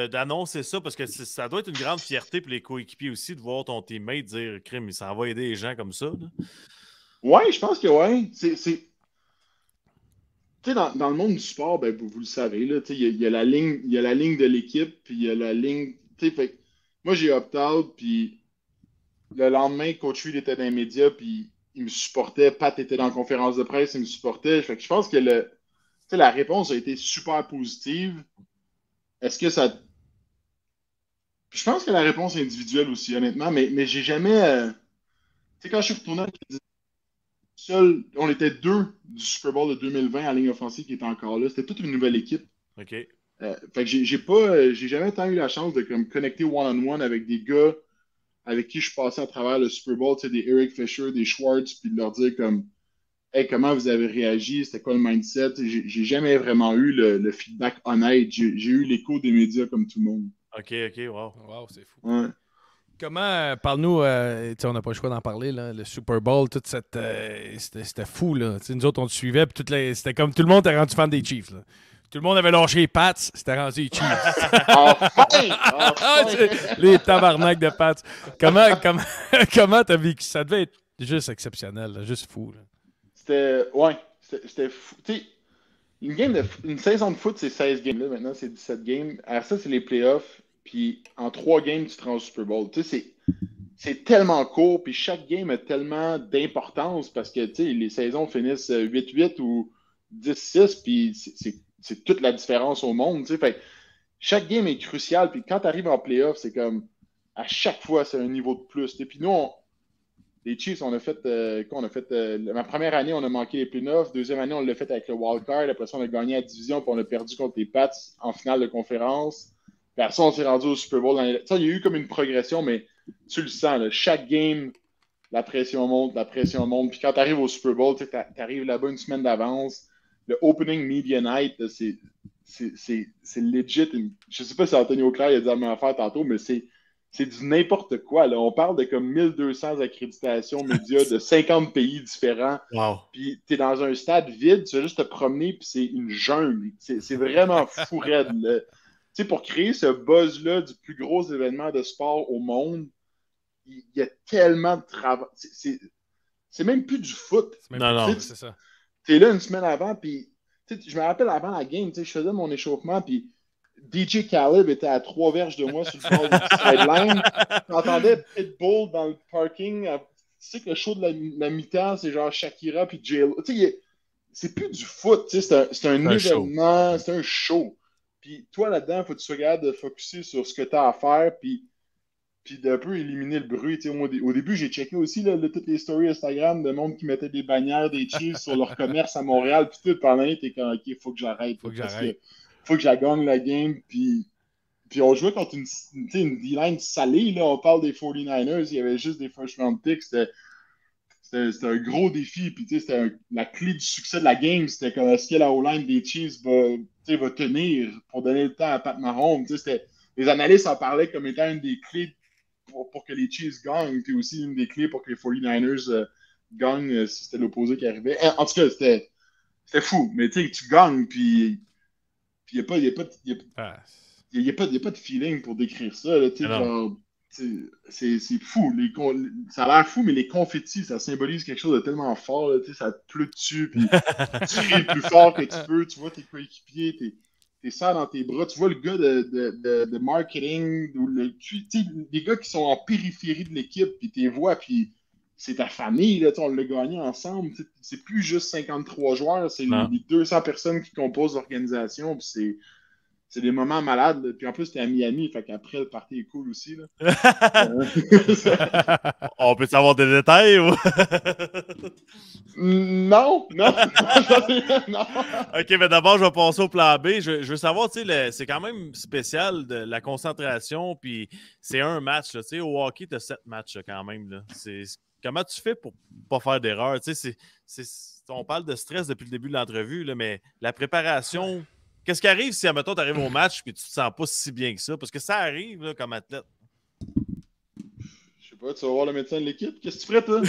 [SPEAKER 3] d'annoncer ça, parce que ça doit être une grande fierté pour les coéquipiers aussi de voir ton teammate dire « Crime, il s'en va aider les gens comme ça. »
[SPEAKER 2] Ouais, je pense que ouais. Tu sais, dans le monde du sport, ben, vous le savez, là, il y a la ligne de l'équipe, puis il y a la ligne. Fait, moi, j'ai opt-out, puis le lendemain, Coach Reed était dans les médias, puis il me supportait. Pat était dans la conférence de presse, il me supportait. Fait que je pense que la réponse a été super positive. Est-ce que ça. Puis je pense que la réponse est individuelle aussi, honnêtement, mais j'ai jamais. Tu sais, quand je suis retourné on était 2 du Super Bowl de 2020 en ligne offensive qui était encore là. C'était toute une nouvelle équipe.
[SPEAKER 3] OK.
[SPEAKER 2] Fait que j'ai jamais tant eu la chance de comme, connecter one-on-one avec des gars avec qui je passais à travers le Super Bowl, des Eric Fisher, des Schwartz, puis de leur dire comme hey, comment vous avez réagi, c'était quoi le mindset. J'ai jamais vraiment eu le feedback honnête. J'ai eu l'écho des médias comme tout le monde.
[SPEAKER 3] OK, wow.
[SPEAKER 1] Wow, c'est fou.
[SPEAKER 2] Ouais.
[SPEAKER 1] Comment, parle-nous, on n'a pas le choix d'en parler, là, le Super Bowl, toute cette. C'était fou, là. Nous autres, on te suivait, puis c'était comme tout le monde était rendu fan des Chiefs. Là. Tout le monde avait lâché les Pats, c'était rendu les Chiefs. Les tabarnaks de Pats. Comment t'as vécu ça? Ça devait être juste exceptionnel, là, juste fou. Là.
[SPEAKER 2] C'était fou. Tu sais, une saison de foot, c'est 16 games. Là, maintenant, c'est 17 games. Alors ça, c'est les playoffs. Puis en 3 games, tu te rends au Super Bowl. Tu sais, c'est tellement court, puis chaque game a tellement d'importance parce que les saisons finissent 8-8 ou 10-6, puis c'est toute la différence au monde. Fait, chaque game est crucial, puis quand tu arrives en playoff, c'est comme à chaque fois, c'est un niveau de plus. Puis nous, les Chiefs, on a fait, ma première année, on a manqué les playoffs. Deuxième année, on l'a fait avec le wildcard. Après ça, on a gagné la division, puis on a perdu contre les Pats en finale de conférence. Puis après ça, on s'est rendu au Super Bowl. Il y a eu comme une progression, mais tu le sens. Là, chaque game, la pression monte, la pression monte. Puis quand tu arrives au Super Bowl, tu arrives là-bas une semaine d'avance. Le opening media night, c'est legit. Je sais pas si Antonio Claire a dit la même affaire tantôt, mais c'est du n'importe quoi. Là. On parle de comme 1200 accréditations médias de 50 pays différents.
[SPEAKER 3] Wow.
[SPEAKER 2] Puis tu es dans un stade vide, tu vas juste te promener, puis c'est une jungle. C'est vraiment fou raide. Tu sais, pour créer ce buzz-là du plus gros événement de sport au monde, il y a tellement de travail. C'est même plus du foot.
[SPEAKER 3] Non,
[SPEAKER 1] c'est ça.
[SPEAKER 2] Tu es là une semaine avant, puis je me rappelle avant la game, je faisais mon échauffement, puis DJ Khaled était à 3 verges de moi sur le bord du sideline. J'entendais Pitbull dans le parking. Tu sais que le show de la mi-temps, c'est genre Shakira puis J-Lo. Tu sais, c'est plus du foot. C'est un événement, c'est un show. Puis toi, là-dedans, il faut que tu sois capable de focusser sur ce que tu as à faire, puis d'un peu éliminer le bruit. Au début, j'ai checké aussi là, toutes les stories Instagram de monde qui mettait des bannières des Chiefs sur leur commerce à Montréal, puis tout, pendant t'es comme, OK, il faut que j'arrête. Faut que j'agagne la game, puis on jouait contre une D-line salée, là, on parle des 49ers, il y avait juste des first round picks, c'était un gros défi, puis c'était la clé du succès de la game, c'était comme est-ce que la O-line des Chiefs va tenir pour donner le temps à Pat Mahomes, les analystes en parlaient comme étant une des clés pour que les Chiefs gagnent, puis aussi une des clés pour que les 49ers gagnent si c'était l'opposé qui arrivait. En tout cas, c'était fou, mais tu gagnes, puis il n'y a pas de feeling pour décrire ça. Là, c'est fou. Ça a l'air fou, mais les confettis, ça symbolise quelque chose de tellement fort. Là, ça te pleut dessus, puis tu cries le plus fort que tu peux. Tu vois tes coéquipiers, t'es serres dans tes bras. Tu vois le gars de marketing, ou les gars qui sont en périphérie de l'équipe, puis tes voix, puis c'est ta famille, là, on l'a gagné ensemble. C'est plus juste 53 joueurs, c'est les 200 personnes qui composent l'organisation. C'est des moments malades. Là. Puis en plus, t'es à Miami, fait qu'après, le party est cool aussi. Là.
[SPEAKER 3] On peut savoir des détails ou...
[SPEAKER 2] Non.
[SPEAKER 3] OK, mais d'abord, je vais passer au plan B. Je veux savoir, c'est quand même spécial de la concentration, puis c'est un match. Là, au hockey, tu as 7 matchs là, quand même. Là. Comment tu fais pour pas faire d'erreur? On parle de stress depuis le début de l'entrevue, là, mais la préparation... Qu'est-ce qui arrive si, admettons, tu arrives au match et tu te sens pas si bien que ça? Parce que ça arrive là, comme athlète.
[SPEAKER 2] Je sais pas, tu vas voir le médecin de l'équipe. Qu'est-ce que tu ferais, toi?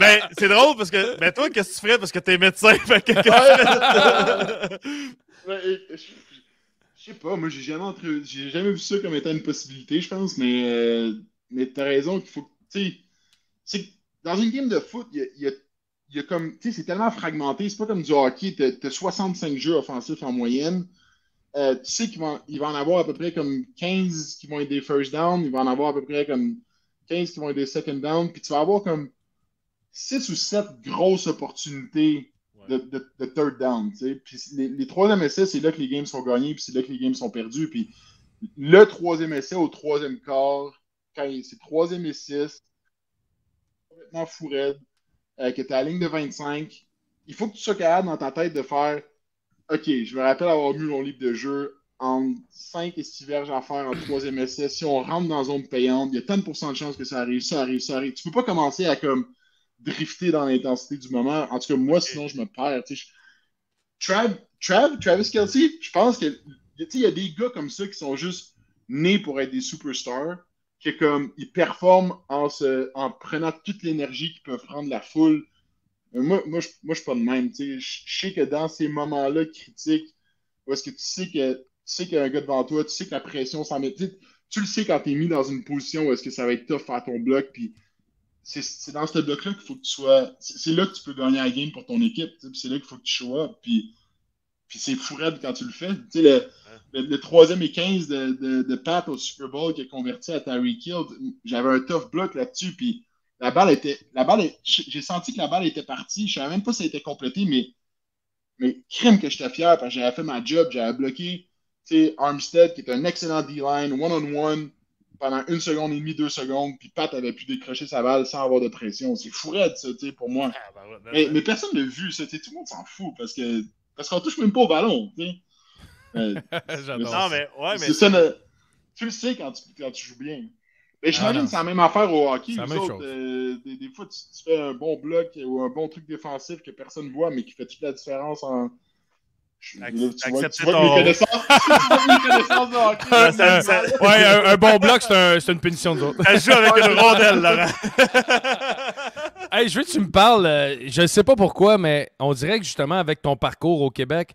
[SPEAKER 3] Ben, c'est drôle parce que. Ben, toi, qu'est-ce que tu ferais parce que t'es médecin?
[SPEAKER 2] Je sais pas, moi, j'ai jamais vu ça comme étant une possibilité, je pense, mais t'as raison qu'il faut. Tu sais, dans une game de foot, il y a comme, tu sais, c'est tellement fragmenté, c'est pas comme du hockey, t'as 65 jeux offensifs en moyenne. Tu sais qu'il va en avoir à peu près comme 15 qui vont être des first down, il va en avoir à peu près comme 15 qui vont être des second down, puis tu vas avoir comme 6 ou 7 grosses opportunités de third down. Tu sais. Puis les troisième essais, c'est là que les games sont gagnés, puis c'est là que les games sont perdus. Puis le troisième essai au troisième quart, quand c'est troisième et 6, complètement fou raide, que tu es à la ligne de 25, il faut que tu sois capable dans ta tête de faire OK, je me rappelle avoir lu mon livre de jeu en 5 et 6 verges à faire en troisième essai. Si on rentre dans la zone payante, il y a tant de pourcents de chances que ça arrive, ça arrive, ça arrive. Tu peux pas commencer à comme drifter dans l'intensité du moment. En tout cas, moi, sinon, je me perds. Travis Kelce, je pense que il y a des gars comme ça qui sont juste nés pour être des superstars, qui comme ils performent en prenant toute l'énergie qu'ils peuvent prendre la foule. Moi, je suis pas de même. Je sais que dans ces moments-là critiques, où est-ce que tu sais qu'il y a un gars devant toi, tu sais que la pression s'en met. Tu le sais quand tu es mis dans une position où est-ce que ça va être tough faire ton bloc. Puis c'est dans ce bloc-là qu'il faut que tu sois. C'est là que tu peux gagner la game pour ton équipe. C'est là qu'il faut que tu show up. Puis c'est fou raide quand tu le fais. le 3e et 15 de Pat au Super Bowl qui a converti à Tyreek Hill, j'avais un tough block là-dessus, puis j'ai senti que la balle était partie, je savais même pas si elle était complétée, mais crème que j'étais fier, parce que j'avais fait ma job, j'avais bloqué, Armstead, qui est un excellent D-line, one-on-one, pendant 1 seconde et demie, 2 secondes, puis Pat avait pu décrocher sa balle sans avoir de pression. C'est fou raide, ça, pour moi. Mais personne ne l'a vu, ça, tout le monde s'en fout, parce qu'on touche même pas au ballon,
[SPEAKER 3] J'adore. Non, mais
[SPEAKER 2] ça, tu le sais quand tu joues bien. Mais j'imagine que c'est la même affaire au hockey.
[SPEAKER 1] C'est la même chose.
[SPEAKER 2] Des fois, tu fais un bon bloc ou un bon truc défensif que personne ne voit, mais qui fait toute la différence en. Tu vois mes connaissances de hockey.
[SPEAKER 1] Ouais, un bon bloc, c'est une punition de autres.
[SPEAKER 3] Elle joue avec une rondelle, Laurent.
[SPEAKER 1] Hey, je veux que tu me parles, je ne sais pas pourquoi, mais on dirait que justement, avec ton parcours au Québec,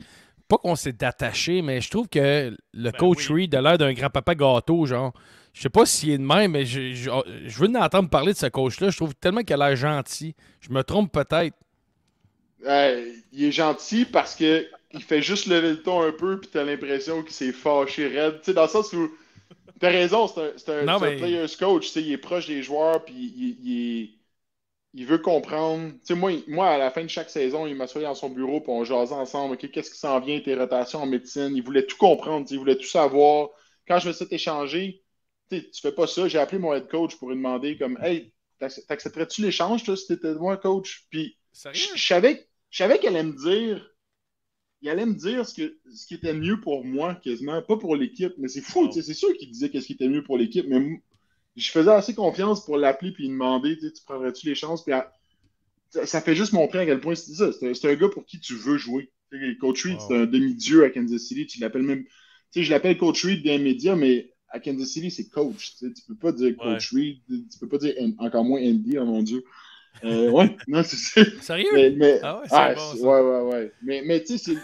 [SPEAKER 1] pas qu'on s'est attaché, mais je trouve que le coach Reed a l'air d'un grand-papa gâteau, genre. Je sais pas s'il est de même, mais je veux entendre parler de ce coach-là. Je trouve tellement qu'il a l'air gentil. Je me trompe peut-être.
[SPEAKER 2] Il est gentil parce que il fait juste lever le ton un peu, puis t'as l'impression qu'il s'est fâché raide. Tu sais, dans le sens où t'as raison, c'est un player's coach. Tu sais, il est proche des joueurs, puis il veut comprendre. Tu sais, moi, à la fin de chaque saison, il m'assoyait dans son bureau, puis on jasait ensemble. OK, qu'est-ce qui s'en vient, tes rotations en médecine? Il voulait tout comprendre, il voulait tout savoir. Quand je me suis échanger, tu fais pas ça. J'ai appelé mon head coach pour lui demander comme, hey, t'accepterais-tu l'échange, toi, si t'étais moi, coach? Puis je savais qu'il allait me dire. Il allait me dire ce qui était mieux pour moi, quasiment. Pas pour l'équipe, mais c'est fou. C'est sûr qu'il disait qu'est-ce qui était mieux pour l'équipe, mais je faisais assez confiance pour l'appeler puis lui demander, tu prendrais-tu les chances? Puis ça fait juste montrer à quel point c'est ça. C'est un gars pour qui tu veux jouer. Coach Reed, c'est un demi-dieu à Kansas City. Tu l'appelles même. Je l'appelle Coach Reed des médias, mais à Kansas City, c'est coach. Tu peux pas dire Coach Reed, tu peux pas dire encore moins Andy, oh mon Dieu. Ouais, non, c'est ça.
[SPEAKER 1] Sérieux?
[SPEAKER 2] Ah ouais, c'est bon, ça. Ouais. Mais tu sais,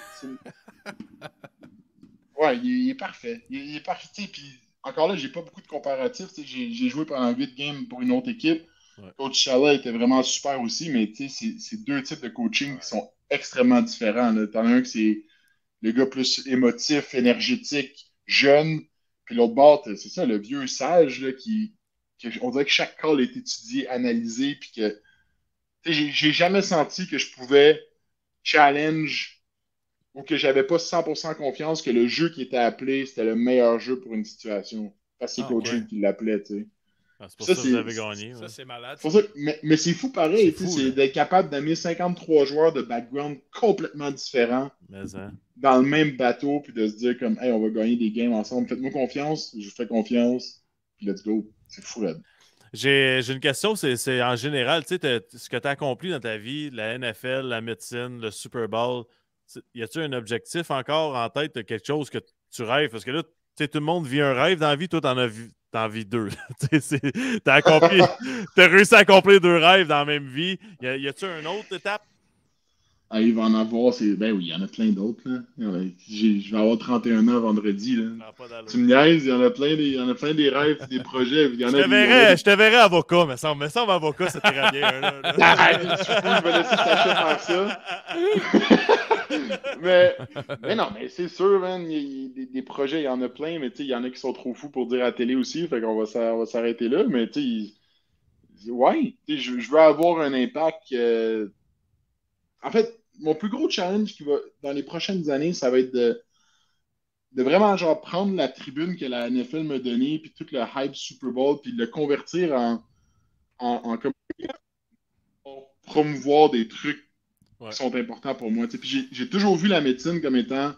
[SPEAKER 2] ouais, il est parfait. Il est parfait. Puis encore là, j'ai pas beaucoup de comparatifs. J'ai joué pendant 8 games pour une autre équipe. Ouais. Coach Chalet était vraiment super aussi, mais tu sais, c'est 2 types de coaching qui sont extrêmement différents. T'en as un qui c'est le gars plus émotif, énergétique, jeune. Puis l'autre bord, c'est ça, le vieux sage là, on dirait que chaque call est étudié, analysé, puis que j'ai jamais senti que je pouvais challenge ou que j'avais pas 100% confiance que le jeu qui était appelé, c'était le meilleur jeu pour une situation. Parce que c'est Coach Reed qui l'appelait, tu sais.
[SPEAKER 3] C'est pour ça que vous avez gagné.
[SPEAKER 1] Ça, c'est malade.
[SPEAKER 2] Mais c'est fou pareil, c'est d'être capable d'amener 53 joueurs de background complètement différents dans le même bateau, puis de se dire comme, hey, on va gagner des games ensemble, faites-moi confiance, je vous fais confiance, puis let's go. C'est fou, là.
[SPEAKER 3] J'ai une question, c'est en général, tu sais, ce que tu as accompli dans ta vie, la NFL, la médecine, le Super Bowl, y a-tu un objectif encore en tête, quelque chose que tu rêves? Parce que là, tu sais, tout le monde vit un rêve dans la vie, toi, t'en vis 2. T'as réussi à accomplir 2 rêves dans la même vie. Y a-tu une autre étape?
[SPEAKER 2] Ah, il va en avoir, ben oui, il y en a plein d'autres. Je vais avoir 31 ans vendredi. Là. Tu me niaises, il y en a plein des rêves, des projets.
[SPEAKER 3] Je te verrais avocat, mais ça me semble avocat, c'est très bien.
[SPEAKER 2] Je vais laisser Sacha faire ça. mais non, mais c'est sûr, man, des projets, il y en a plein, mais il y en a qui sont trop fous pour dire à la télé aussi, fait qu'on va s'arrêter là, mais ouais, je veux avoir un impact. En fait, mon plus gros challenge dans les prochaines années, ça va être de vraiment genre prendre la tribune que la NFL m'a donnée, puis tout le hype Super Bowl, puis de le convertir en pour promouvoir des trucs qui sont importants pour moi. Puis j'ai toujours vu la médecine comme étant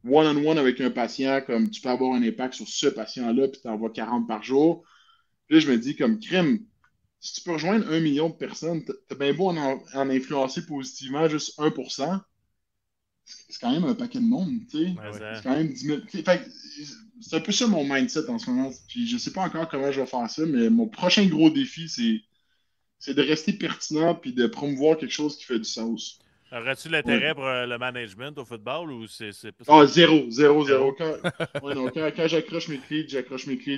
[SPEAKER 2] one-on-one avec un patient, comme tu peux avoir un impact sur ce patient-là, puis tu en vois 40 par jour. Puis là, je me dis comme crime. Si tu peux rejoindre 1 million de personnes, t'as bien beau en influencer positivement juste 1%, c'est quand même un paquet de monde, tu sais. C'est quand même 10 000. C'est un peu ça mon mindset en ce moment. Puis je sais pas encore comment je vais faire ça, mais mon prochain gros défi, c'est de rester pertinent puis de promouvoir quelque chose qui fait du sens.
[SPEAKER 3] Aurais-tu l'intérêt pour le management au football ou c'est pas ça?
[SPEAKER 2] Ah, zéro. Quand j'accroche mes clés,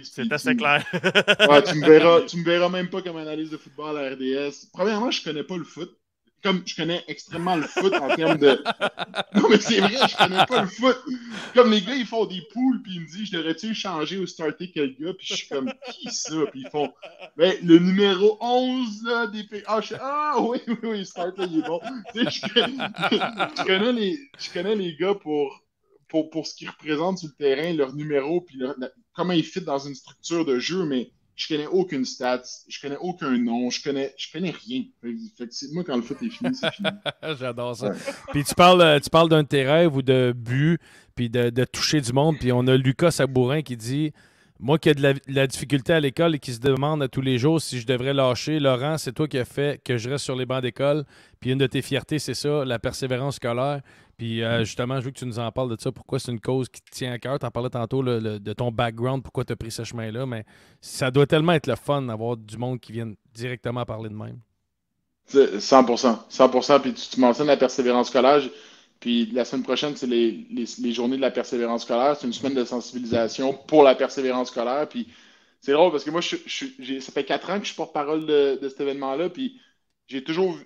[SPEAKER 3] C'est assez clair.
[SPEAKER 2] Ouais, tu me verras même pas comme analyse de football à RDS. Premièrement, je connais pas le foot. comme je connais extrêmement le foot en termes de. Non, mais c'est vrai, je connais pas le foot. Comme les gars, ils font des poules, puis ils me disent, je devrais-tu changer ou starter quel gars? Puis je suis comme, qui ça? Puis ils font, ben, le numéro 11 là, des pays. Ah, oui, oui, oui, start là, il est bon. Tu sais, je connais les gars pour ce qu'ils représentent sur le terrain, leur numéro, puis comment ils fit dans une structure de jeu, mais je connais aucune stats, je connais aucun nom, je connais rien. Fait que moi, quand le foot est fini, c'est fini.
[SPEAKER 1] J'adore ça.
[SPEAKER 2] Ouais.
[SPEAKER 1] Puis tu parles d'un de tes rêves ou de but, puis de toucher du monde. Puis on a Lucas Sabourin qui dit moi qui ai de la difficulté à l'école et qui se demande à tous les jours si je devrais lâcher. Laurent, c'est toi qui as fait que je reste sur les bancs d'école. Puis une de tes fiertés, c'est ça, la persévérance scolaire. Puis justement, je veux que tu nous en parles de ça. Pourquoi c'est une cause qui te tient à cœur. Tu en parlais tantôt de ton background, pourquoi tu as pris ce chemin-là. Mais ça doit tellement être le fun d'avoir du monde qui vienne directement parler de même.
[SPEAKER 2] 100%. 100%. Puis tu mentionnes la persévérance scolaire. Puis la semaine prochaine, c'est les journées de la persévérance scolaire. C'est une semaine de sensibilisation pour la persévérance scolaire. Puis c'est drôle parce que moi, ça fait 4 ans que je suis porte-parole de cet événement-là. Puis j'ai toujours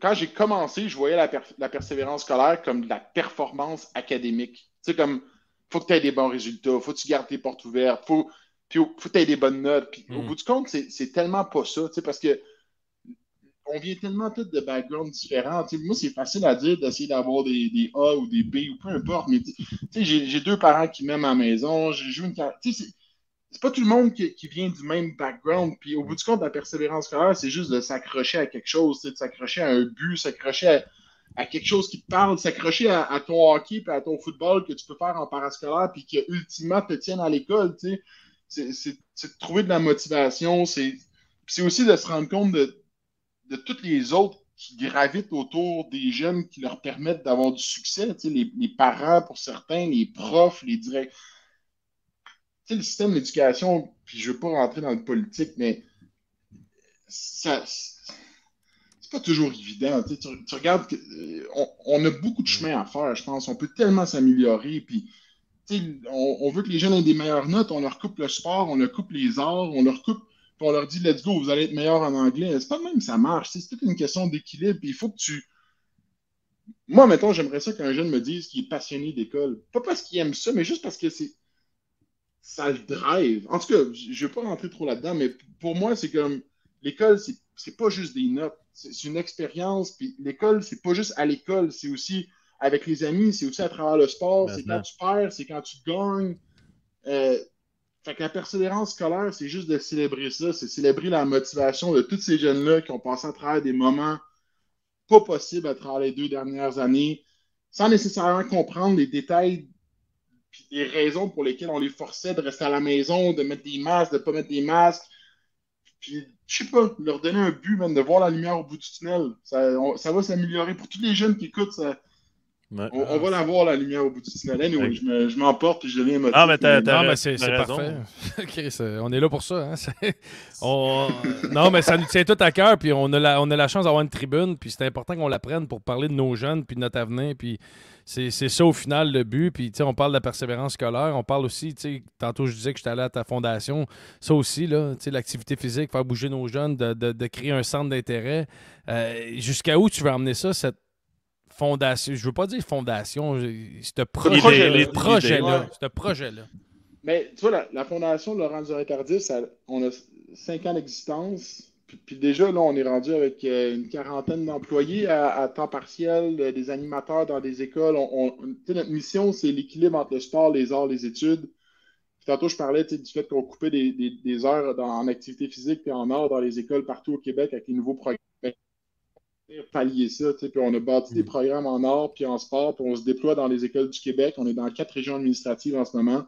[SPEAKER 2] quand j'ai commencé, je voyais la persévérance scolaire comme de la performance académique. Tu sais, comme, faut que tu aies des bons résultats, faut que tu gardes tes portes ouvertes, faut que tu aies des bonnes notes. Puis au bout du compte, c'est tellement pas ça, tu sais, parce que on vient tellement tous de backgrounds différents. Tu sais, moi, c'est facile à dire d'essayer d'avoir des A ou des B ou peu importe, mais tu sais, j'ai 2 parents qui m'aiment à la maison, j'ai joué tu sais, c'est pas tout le monde qui vient du même background. Puis au bout du compte, la persévérance scolaire, c'est juste de s'accrocher à quelque chose, de s'accrocher à un but, s'accrocher à quelque chose qui te parle, s'accrocher à ton hockey et à ton football que tu peux faire en parascolaire puis qui ultimement te tiennent à l'école. Tu sais. C'est de trouver de la motivation. C'est aussi de se rendre compte de tous les autres qui gravitent autour des jeunes qui leur permettent d'avoir du succès. Tu sais, les parents pour certains, les profs, les directeurs. Tu sais, le système d'éducation, puis je ne veux pas rentrer dans le politique, mais ça, c'est pas toujours évident. Tu regardes, on a beaucoup de chemin à faire, je pense. On peut tellement s'améliorer, puis tu sais, on veut que les jeunes aient des meilleures notes, on leur coupe le sport, on leur coupe les arts, on leur coupe, puis on leur dit, let's go, vous allez être meilleur en anglais. C'est pas de même que ça marche. C'est toute une question d'équilibre, puis il faut que tu. Moi, mettons, j'aimerais ça qu'un jeune me dise qu'il est passionné d'école. Pas parce qu'il aime ça, mais juste parce que ça le drive. En tout cas, je ne vais pas rentrer trop là-dedans, mais pour moi, c'est comme l'école, c'est pas juste des notes, c'est une expérience. Puis l'école, c'est pas juste à l'école, c'est aussi avec les amis, c'est aussi à travers le sport, c'est quand tu perds, c'est quand tu gagnes. Fait que la persévérance scolaire, c'est juste de célébrer ça, c'est célébrer la motivation de tous ces jeunes-là qui ont passé à travers des moments pas possibles à travers les 2 dernières années, sans nécessairement comprendre les détails puis les raisons pour lesquelles on les forçait de rester à la maison, de mettre des masques, de ne pas mettre des masques. Puis, je sais pas, leur donner un but, même, de voir la lumière au bout du tunnel. Ça va s'améliorer. Pour tous les jeunes qui écoutent, on va la voir, la lumière au bout du tunnel. Anyway, je m'emporte et je deviens émotif.
[SPEAKER 3] Ah, mais
[SPEAKER 1] non, mais c'est parfait. Chris, on est là pour ça. Hein? Non, mais ça nous tient tout à cœur. Puis on a la chance d'avoir une tribune. Puis c'est important qu'on la prenne pour parler de nos jeunes puis de notre avenir. Puis c'est ça au final le but. Puis on parle de la persévérance scolaire. On parle aussi, tantôt je disais que j'étais allé à ta fondation. Ça aussi, là, l'activité physique, faire bouger nos jeunes, de créer un centre d'intérêt. Jusqu'à où tu veux emmener ça, cette fondation, je veux pas dire fondation, ce projet-là.
[SPEAKER 2] Mais tu vois, la fondation Laurent Durand-Tardif, on a 5 ans d'existence. Puis déjà, là, on est rendu avec une quarantaine d'employés à temps partiel, des animateurs dans des écoles. Notre mission, c'est l'équilibre entre le sport, les arts, les études. Puis tantôt, je parlais du fait qu'on coupait des heures en activité physique et en arts dans les écoles partout au Québec avec les nouveaux programmes. Pallier ça, puis on a bâti des programmes en art puis en sport, puis on se déploie dans les écoles du Québec. On est dans 4 régions administratives en ce moment.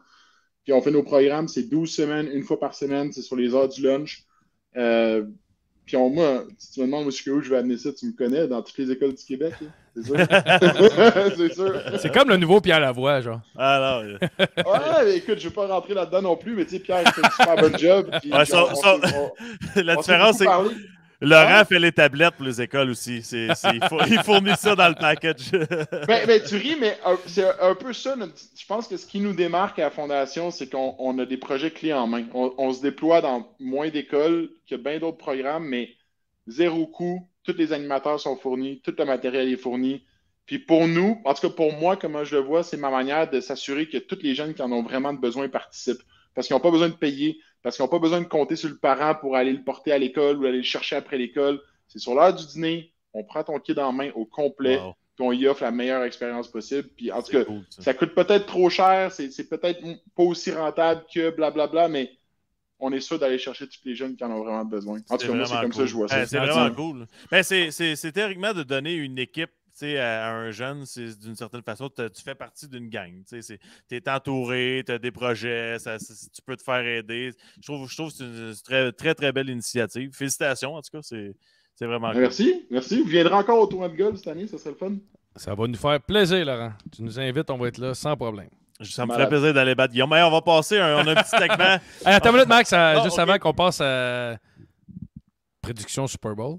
[SPEAKER 2] Puis on fait nos programmes, c'est 12 semaines, une fois par semaine, c'est sur les heures du lunch. Puis moi, si tu me demandes où je vais amener ça, tu me connais, dans toutes les écoles du Québec, hein? C'est sûr. C'est sûr.
[SPEAKER 1] C'est comme le nouveau Pierre Lavoie, genre.
[SPEAKER 3] Ah non.
[SPEAKER 2] Ouais, écoute, je ne vais pas rentrer là-dedans non plus, mais tu sais, Pierre, il fait un super bon job.
[SPEAKER 3] La différence, c'est que Laurent fait les tablettes pour les écoles aussi. Il fournit ça dans le package.
[SPEAKER 2] ben, tu ris, mais c'est un peu ça. Je pense que ce qui nous démarque à la Fondation, c'est qu'on a des projets clés en main. On se déploie dans moins d'écoles que bien d'autres programmes, mais zéro coût, tous les animateurs sont fournis, tout le matériel est fourni. Puis pour nous, en tout cas pour moi, comment je le vois, c'est ma manière de s'assurer que tous les jeunes qui en ont vraiment besoin participent. Parce qu'ils n'ont pas besoin de payer, parce qu'ils n'ont pas besoin de compter sur le parent pour aller le porter à l'école ou aller le chercher après l'école. C'est sur l'heure du dîner, on prend ton kid en main au complet, puis on y offre la meilleure expérience possible. Puis en tout cas, cool, ça coûte peut-être trop cher, c'est peut-être pas aussi rentable que blablabla, mais on est sûr d'aller chercher tous les jeunes qui en ont vraiment besoin. En tout cas, moi, c'est comme ça que je vois ça.
[SPEAKER 3] C'est vraiment cool. C'est théoriquement de donner une équipe à un jeune, c'est d'une certaine façon, tu fais partie d'une gang. Tu es entouré, tu as des projets, tu peux te faire aider. Je trouve que c'est une très, très, très belle initiative. Félicitations, en tout cas, c'est vraiment cool.
[SPEAKER 2] Merci. Vous viendrez encore au tournoi de golf cette année, ça serait le fun.
[SPEAKER 1] Ça va nous faire plaisir, Laurent. Tu nous invites, on va être là sans problème.
[SPEAKER 3] Ça me ferait plaisir d'aller battre Guillaume. On va passer, on a un petit segment.
[SPEAKER 1] Attends une minute, Max, juste avant qu'on passe à prédiction Super Bowl.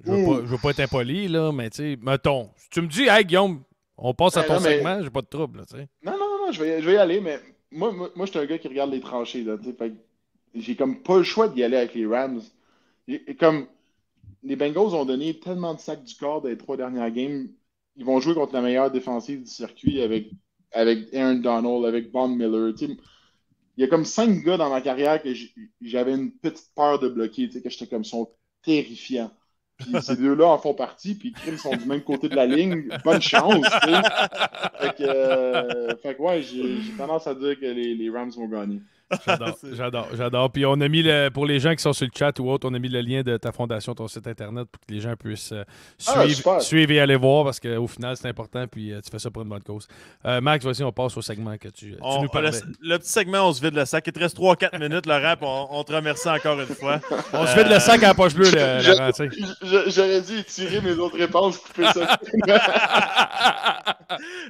[SPEAKER 1] Je veux pas être impoli, là, mais tu sais, mettons, si tu me dis, hey Guillaume, on passe à ton segment, j'ai pas de trouble, tu sais.
[SPEAKER 2] Non, je vais y aller, mais moi je suis un gars qui regarde les tranchées, là, tu sais, j'ai comme pas le choix d'y aller avec les Rams. Comme les Bengals ont donné tellement de sacs du corps dans les 3 dernières games, ils vont jouer contre la meilleure défensive du circuit avec Aaron Donald, avec Von Miller, tu sais. Il y a comme 5 gars dans ma carrière que j'avais une petite peur de bloquer, tu sais, que j'étais comme sont terrifiants. Puis ces deux-là en font partie, puis ils sont du même côté de la ligne. Bonne chance, tu sais. Fait que ouais, j'ai tendance à dire que les Rams vont gagner.
[SPEAKER 1] J'adore. Puis on a mis, pour les gens qui sont sur le chat ou autre, on a mis le lien de ta fondation, ton site internet, pour que les gens puissent suivre et aller voir, parce qu'au final, c'est important, puis tu fais ça pour une bonne cause. Max, vas-y, on passe au segment que tu nous parlais.
[SPEAKER 3] Le petit segment, on se vide le sac. Il te reste 3-4 minutes, Laurent, puis on te remercie encore une fois.
[SPEAKER 1] On se vide le sac à la poche bleue, Laurent, tu
[SPEAKER 2] sais. J'aurais dû tirer mes autres réponses, couper ça.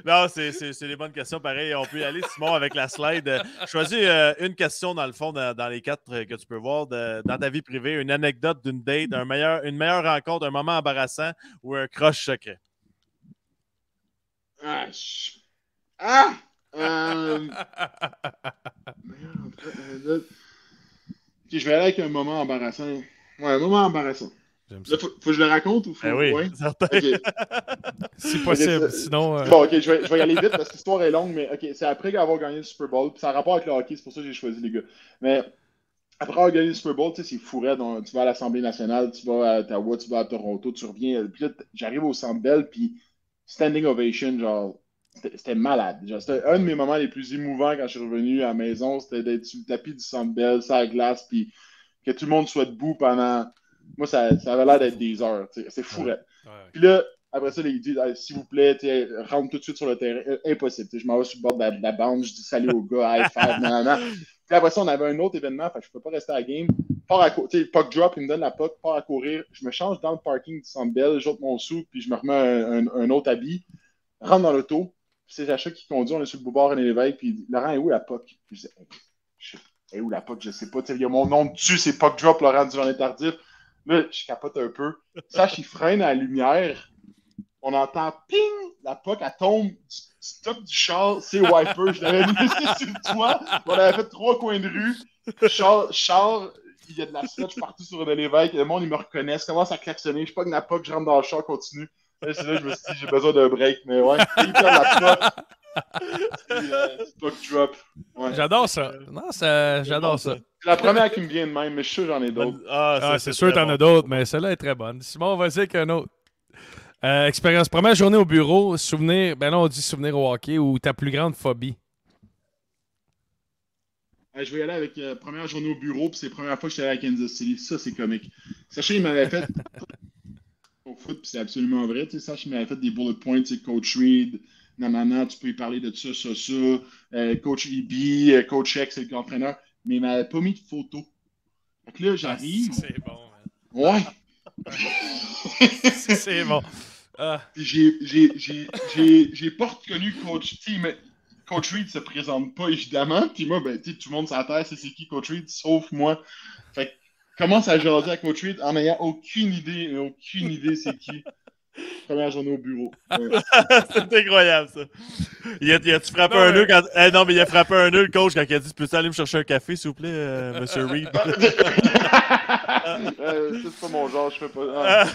[SPEAKER 3] Non, c'est des bonnes questions. Pareil, on peut y aller, Simon, avec la slide. Choisis une question, dans le fond, dans les 4 que tu peux voir, dans ta vie privée, une anecdote d'une date, une meilleure rencontre, un moment embarrassant ou un crush secret.
[SPEAKER 2] Je vais aller avec un moment embarrassant. Ouais, un moment embarrassant. Là, faut que je le raconte ou faut...
[SPEAKER 3] oui,
[SPEAKER 2] ouais?
[SPEAKER 3] certain.
[SPEAKER 2] Okay.
[SPEAKER 1] Si possible, sinon...
[SPEAKER 2] Bon, ok, je vais y aller vite parce que l'histoire est longue, mais ok, c'est après avoir gagné le Super Bowl, puis ça a rapport avec le hockey, c'est pour ça que j'ai choisi les gars. Mais après avoir gagné le Super Bowl, tu sais, c'est fouret, donc tu vas à l'Assemblée nationale, tu vas à Ottawa, tu vas à Toronto, tu reviens, puis là, j'arrive au Centre Bell, puis standing ovation, genre, c'était malade. C'était un de mes moments les plus émouvants quand je suis revenu à la maison, c'était d'être sur le tapis du Centre Bell, sur la glace, puis que tout le monde soit debout pendant... Moi, ça avait l'air d'être des heures. C'est fou. Ouais. Puis là, après ça, il dit s'il vous plaît, rentre tout de suite sur le terrain. Impossible. Je m'en vais sur le bord de la bande, je dis salut aux gars, high five, nanana. Puis après ça, on avait un autre événement, fait que je ne peux pas rester à la game. Puck drop, il me donne la puck, part à courir. Je me change dans le parking du Centre Bell, j'ôte mon sou, puis je me remets un autre habit. Rentre dans l'auto. C'est Sacha qui conduit, on est sur le boulevard René Lévesque, puis Laurent, est où la puck? Puis je dis, est où la puck? Je sais pas. Il y a mon nom dessus, c'est puck drop, Laurent Duvernay Tardif. Là, je capote un peu. Sache, il freine à la lumière. On entend ping! La puck, elle tombe du top du char. C'est Wiper. Je l'avais laissé sur le toit. On avait fait 3 coins de rue. Char, il y a de la sludge partout sur René Lévesque. Le monde, ils me reconnaissent. Commence à klaxonner. Je pogne la puck, je rentre dans le char, continue. Là, c'est là que je me suis dit, j'ai besoin d'un break. Mais ouais, il perd la puck. Puck drop. Ouais.
[SPEAKER 1] J'adore ça. Non, j'adore ça.
[SPEAKER 2] C'est la première qui me vient de même, mais je suis sûr j'en ai d'autres.
[SPEAKER 1] C'est sûr que t'en as d'autres, mais celle-là est très bonne. Simon, on va essayer qu'un autre. Expérience. Première journée au bureau, souvenir, ben là on dit souvenir au hockey ou ta plus grande phobie.
[SPEAKER 2] Je vais y aller avec première journée au bureau, puis c'est la première fois que j'étais allé à Kansas City. Ça, c'est comique. Sachez, il m'avait fait au foot, puis c'est absolument vrai. Sachez, il m'avait fait des bullet points, Coach Reed. Non, tu peux y parler de ça. Coach EB, Coach X, c'est l'entraîneur. Mais il m'avait pas mis de photo. Fait que là, j'arrive.
[SPEAKER 1] C'est bon, man.
[SPEAKER 2] Ouais.
[SPEAKER 1] C'est bon.
[SPEAKER 2] J'ai pas reconnu Coach. Coach Reed se présente pas, évidemment. Puis moi, ben, tout le monde sur la terre, c'est qui Coach Reed, sauf moi. Fait que commence à jaser à Coach Reed en n'ayant aucune idée c'est qui. première journée au bureau. Ouais.
[SPEAKER 3] C'est incroyable, ça. Il a-tu frappé un nœud quand. Non, mais il a frappé un nœud, le coach, quand il a dit: peux-tu aller me chercher un café, s'il vous plaît, Monsieur Reed?
[SPEAKER 2] C'est pas mon genre, je fais pas.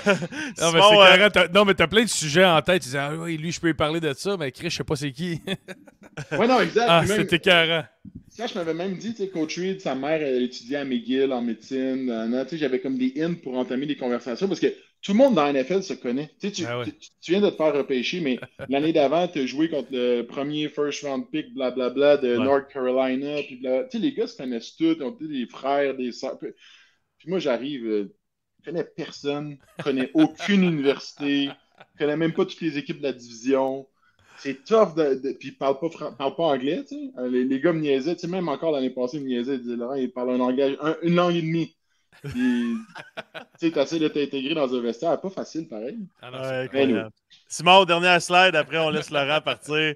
[SPEAKER 1] Non, mais c'est carré. Non, mais t'as plein de sujets en tête. Tu disais, ah oui, lui, je peux lui parler de ça, mais Chris, je sais pas c'est qui.
[SPEAKER 2] Ouais, non, exact.
[SPEAKER 1] Ah,
[SPEAKER 2] Même,
[SPEAKER 1] c'était carré.
[SPEAKER 2] ça, je m'avais même dit, tu sais, Coach Reed, sa mère, elle étudiait à McGill en médecine. Tu sais, j'avais comme des hints pour entamer des conversations parce que tout le monde dans la NFL se connaît. Tu sais,
[SPEAKER 1] Ah ouais.
[SPEAKER 2] tu viens de te faire repêcher, mais l'année d'avant, tu as joué contre le premier first round pick, blablabla, de North Carolina. Puis tu sais, les gars se connaissent tous, ils ont tous des frères, des sœurs. Puis moi, j'arrive, je connais personne, je connais aucune université, je connais même pas toutes les équipes de la division. C'est tough puis ils parlent pas anglais, tu sais. Les gars me niaisaient, tu sais, même encore l'année passée, ils me niaisaient, ils disaient, Laurent, il parle une langue et demie. Puis, tu sais, t'essaies de t'intégrer dans un vestiaire, pas facile, pareil.
[SPEAKER 1] Ah non,
[SPEAKER 3] ouais, Simon, dernière slide, après on laisse Laurent partir.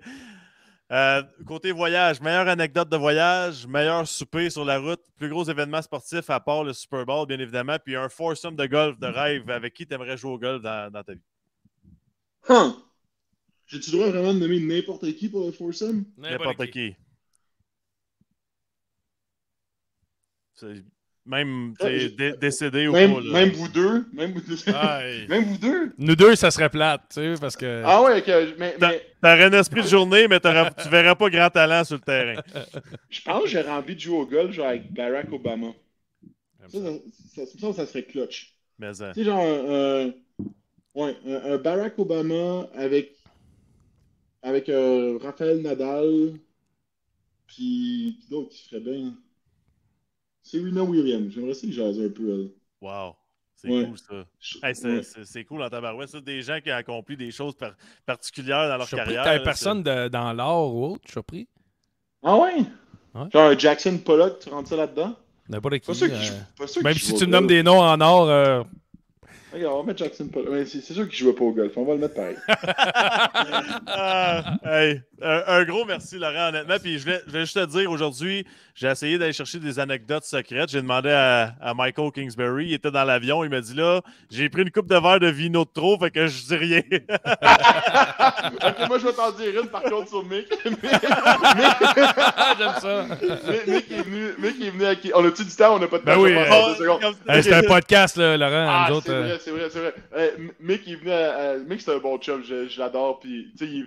[SPEAKER 3] Côté voyage, meilleure anecdote de voyage, meilleur souper sur la route, plus gros événement sportif à part le Super Bowl, bien évidemment, puis un foursome de golf de rêve. Avec qui tu aimerais jouer au golf dans ta vie?
[SPEAKER 2] J'ai-tu le droit vraiment de nommer n'importe qui pour le foursome?
[SPEAKER 3] N'importe qui. Même décédé ou pas.
[SPEAKER 2] Même vous deux. Même vous deux.
[SPEAKER 1] Nous deux, ça serait plate, tu sais, parce que...
[SPEAKER 2] Ah ouais, mais...
[SPEAKER 3] T'aurais un esprit de journée, mais tu verras pas grand talent sur le terrain.
[SPEAKER 2] Je pense que j'aurais envie de jouer au golf genre avec Barack Obama. Ça serait clutch.
[SPEAKER 3] Mais ça.
[SPEAKER 2] Tu sais, genre un Barack Obama avec Raphaël Nadal, puis d'autres qui ferait bien. Serena Williams. J'aimerais ça que j'ose un peu, elle.
[SPEAKER 3] Wow. C'est cool, ça. Hey, c'est cool en tabarouette. Ça, des gens qui ont accompli des choses particulières dans leur carrière.
[SPEAKER 1] T'avais personne dans l'art ou autre, je suis surpris.
[SPEAKER 2] Ah ouais? Genre un Jackson Pollock, tu rentres ça là-dedans?
[SPEAKER 1] N'importe qui.
[SPEAKER 2] Pas sûr
[SPEAKER 1] même si tu me nommes des noms en or...
[SPEAKER 2] Regarde, on va mettre Jackson Pollock. Mais c'est sûr qu'il ne joue pas au golf. On va le mettre pareil.
[SPEAKER 3] Un gros merci, Laurent, honnêtement. Puis je vais juste te dire, aujourd'hui, j'ai essayé d'aller chercher des anecdotes secrètes. J'ai demandé à Michael Kingsbury. Il était dans l'avion. Il m'a dit là, j'ai pris une coupe de verre de vino de trop, fait que je dis rien.
[SPEAKER 2] Ok, moi, je vais t'en dire une, par contre, sur Mick.
[SPEAKER 1] J'aime ça.
[SPEAKER 2] Mick est venu à qui? On a-tu du temps? On n'a pas de temps?
[SPEAKER 1] Ben oui. C'est un podcast, là, Laurent.
[SPEAKER 2] C'est vrai. Mick est venu Mick, c'est un bon chum, je l'adore. Puis, tu sais, il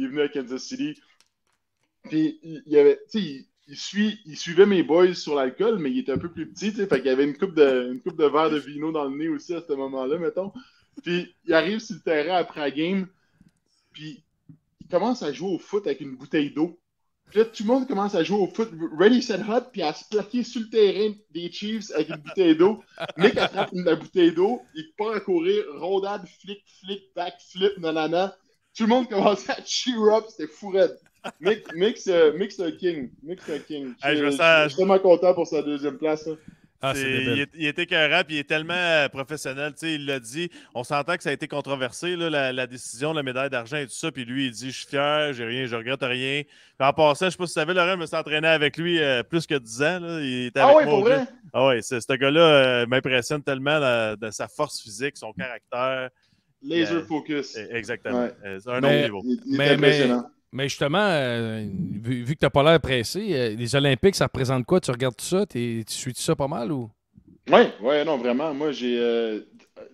[SPEAKER 2] est venu à Kansas City. Puis, il suivait mes boys sur l'alcool, mais il était un peu plus petit, tu sais. Fait qu'il y avait une coupe de verre de vino dans le nez aussi à ce moment-là, mettons. Puis, il arrive sur le terrain après la game. Puis, il commence à jouer au foot avec une bouteille d'eau. Puis là, tout le monde commence à jouer au foot, ready, set, hot, puis à se plaquer sur le terrain des Chiefs avec une bouteille d'eau. Mick attrape la bouteille d'eau, il part à courir, rondade, flic, backflip, nanana. Tout le monde commence à cheer up, c'était fou raide. Mick, c'est un king. Je suis tellement content pour sa deuxième place. Hein.
[SPEAKER 1] Ah,
[SPEAKER 3] il était écœurant, puis il est tellement professionnel. Il l'a dit. On s'entend que ça a été controversé, là, la décision, la médaille d'argent et tout ça. Puis lui, il dit: je suis fier, je regrette rien. Puis en passant, je sais pas si tu savais, Laurent, je me suis entraîné avec lui plus que 10 ans. Là. Il était avec moi
[SPEAKER 2] pour vrai?
[SPEAKER 3] Ah oui, ce gars-là m'impressionne tellement de sa force physique, son caractère.
[SPEAKER 2] Laser focus.
[SPEAKER 3] Exactement.
[SPEAKER 2] Ouais.
[SPEAKER 3] C'est un autre niveau.
[SPEAKER 2] Il est impressionnant.
[SPEAKER 1] Mais justement, vu que tu n'as pas l'air pressé, les Olympiques, ça représente quoi? Tu regardes tout ça? Tu suis ça pas mal ou?
[SPEAKER 2] Oui, non, vraiment. Moi, je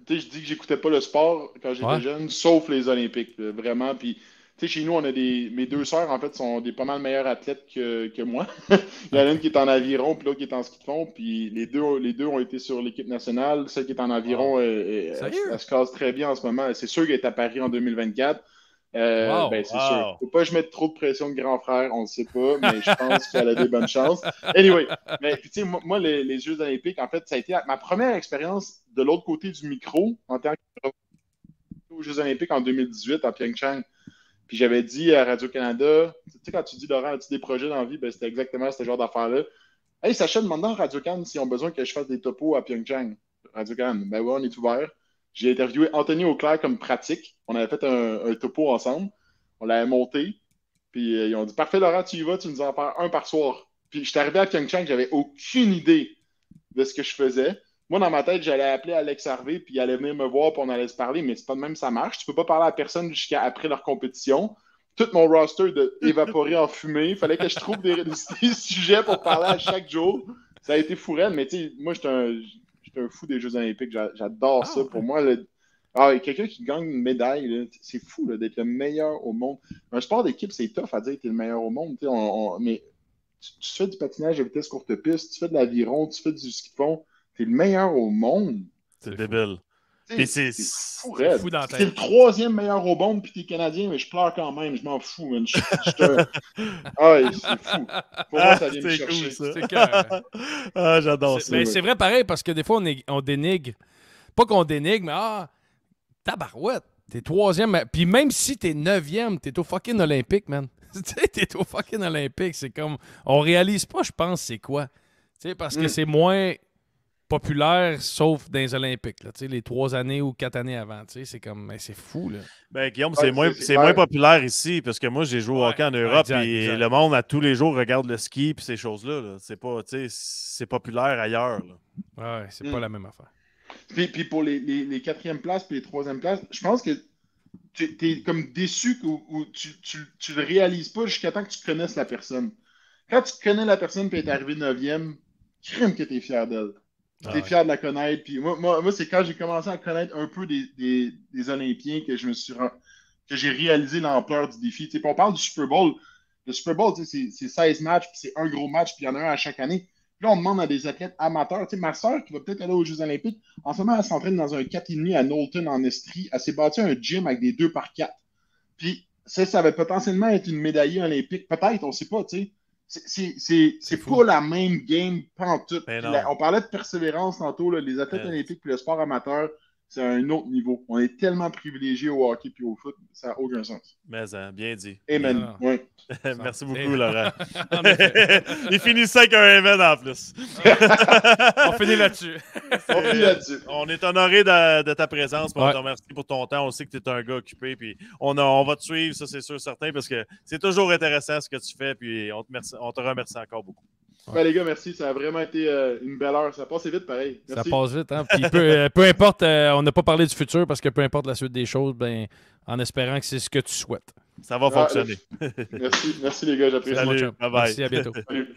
[SPEAKER 2] dis que j'écoutais pas le sport quand j'étais jeune, sauf les Olympiques, vraiment. Puis, chez nous, on a mes deux sœurs, en fait, sont pas mal meilleures athlètes que moi. Il y en a une qui est en aviron, puis l'autre qui est en ski de fond. Puis les deux ont été sur l'équipe nationale. Celle qui est en aviron, elle se casse très bien en ce moment. C'est sûr qu'elle est à Paris en 2024. C'est sûr. Faut pas que je mette trop de pression de grand frère, on ne sait pas, mais je pense qu'elle a des bonnes chances. Anyway, mais tu sais, moi, les Jeux olympiques, en fait, ça a été ma première expérience de l'autre côté du micro en tant que aux Jeux olympiques en 2018 à Pyeongchang. Puis j'avais dit à Radio-Canada, tu sais, quand tu dis, Laurent, as-tu des projets dans la vie? Ben, c'était exactement ce genre d'affaires-là. Hey, Sacha, demande à Radio-Can s'ils ont besoin que je fasse des topos à Pyeongchang. Radio-Can, ben ouais, on est ouvert. J'ai interviewé Anthony Auclair comme pratique. On avait fait un topo ensemble. On l'avait monté. Puis ils ont dit: parfait, Laurent, tu y vas, tu nous en fais un par soir. Puis j'étais arrivé à Pyeongchang, j'avais aucune idée de ce que je faisais. moi, dans ma tête, j'allais appeler Alex Harvey, puis il allait venir me voir, puis on allait se parler, mais c'est pas de même ça marche. Tu peux pas parler à personne jusqu'à après leur compétition. Tout mon roster de évaporé en fumée. Il fallait que je trouve des sujets pour parler à chaque jour. Ça a été fourette, mais tu sais, moi, j'étais un fou des Jeux Olympiques. J'adore ça.
[SPEAKER 1] Ouais.
[SPEAKER 2] Pour moi, quelqu'un qui gagne une médaille, là, c'est fou là, d'être le meilleur au monde. Un sport d'équipe, c'est tough à dire que tu es le meilleur au monde. Mais tu fais du patinage à vitesse courte piste, tu fais de l'aviron, tu fais du ski de fond, tu es le meilleur au monde.
[SPEAKER 3] C'est débile.
[SPEAKER 2] C'est fou, raide.
[SPEAKER 1] fou dans la
[SPEAKER 2] T'es
[SPEAKER 1] tête.
[SPEAKER 2] le troisième meilleur au monde, puis t'es Canadien, mais je pleure quand même, je m'en fous, man. Ouais, c'est fou. Pour moi, ça vient me
[SPEAKER 3] C'est cool,
[SPEAKER 2] chercher.
[SPEAKER 3] ça.
[SPEAKER 1] C'est clair.
[SPEAKER 3] Ah, j'adore ça.
[SPEAKER 1] Mais c'est vrai pareil, parce que des fois, on dénigre. Pas qu'on dénigre, mais tabarouette. T'es troisième. Puis même si t'es neuvième, t'es au fucking Olympique, man. Tu sais, t'es au fucking Olympique. C'est comme. On réalise pas, je pense, c'est quoi. Tu sais, parce que c'est moins populaire, sauf dans les Olympiques. Là, tu sais, les 3 années ou 4 années avant. Tu sais, c'est comme. Mais c'est fou, là.
[SPEAKER 3] Ben, Guillaume,
[SPEAKER 2] Ouais,
[SPEAKER 3] c'est moins populaire ici, parce que moi, j'ai joué au hockey en Europe,
[SPEAKER 1] exact,
[SPEAKER 3] et
[SPEAKER 1] exact.
[SPEAKER 3] le monde, à tous les jours, regarde le ski et ces choses-là. Là. C'est pas, tu sais, c'est populaire ailleurs. Là.
[SPEAKER 1] Ouais, c'est pas la même affaire.
[SPEAKER 2] Puis pour les quatrièmes places puis les troisièmes places, je pense que t'es comme déçu ou tu le réalises pas jusqu'à temps que tu connaisses la personne. Quand tu connais la personne et est arrivé neuvième, crime que t'es fier d'elle. T'es fier de la connaître. Puis moi c'est quand j'ai commencé à connaître un peu des Olympiens que que j'ai réalisé l'ampleur du défi. Puis on parle du Super Bowl. Le Super Bowl, c'est 16 matchs, puis c'est un gros match, puis il y en a un à chaque année. Puis là, on demande à des athlètes amateurs. Ma soeur, qui va peut-être aller aux Jeux Olympiques, en ce moment, elle s'entraîne dans un 4,5 à Knowlton, en Estrie. Elle s'est bâtie un gym avec des 2x4. Puis ça va potentiellement être une médaillée olympique. Peut-être, on ne sait pas, tu sais. C'est pas la même game, pas en tout. On parlait de persévérance tantôt, là, les athlètes olympiques et le sport amateur, c'est un autre niveau. On est tellement privilégiés au hockey et au foot, ça n'a aucun sens.
[SPEAKER 3] Mais bien dit.
[SPEAKER 2] Amen. Ouais.
[SPEAKER 3] Merci beaucoup, Laurent. Il finit ça avec un amen en plus.
[SPEAKER 1] On finit là-dessus.
[SPEAKER 3] On est honoré de ta présence. On te remercie pour ton temps. On sait que tu es un gars occupé. Puis on va te suivre, ça c'est sûr, certain, parce que c'est toujours intéressant ce que tu fais. Puis on te remercie encore beaucoup.
[SPEAKER 2] Ben, les gars, merci. Ça a vraiment été une belle heure. Ça passe vite, pareil. Merci.
[SPEAKER 1] Ça passe vite, hein? Puis peu importe, on n'a pas parlé du futur parce que peu importe la suite des choses, ben, en espérant que c'est ce que tu souhaites.
[SPEAKER 3] Ça va fonctionner.
[SPEAKER 2] Merci les gars, j'apprécie.
[SPEAKER 3] Salut, bye bye.
[SPEAKER 1] Merci, à bientôt.
[SPEAKER 2] Salut.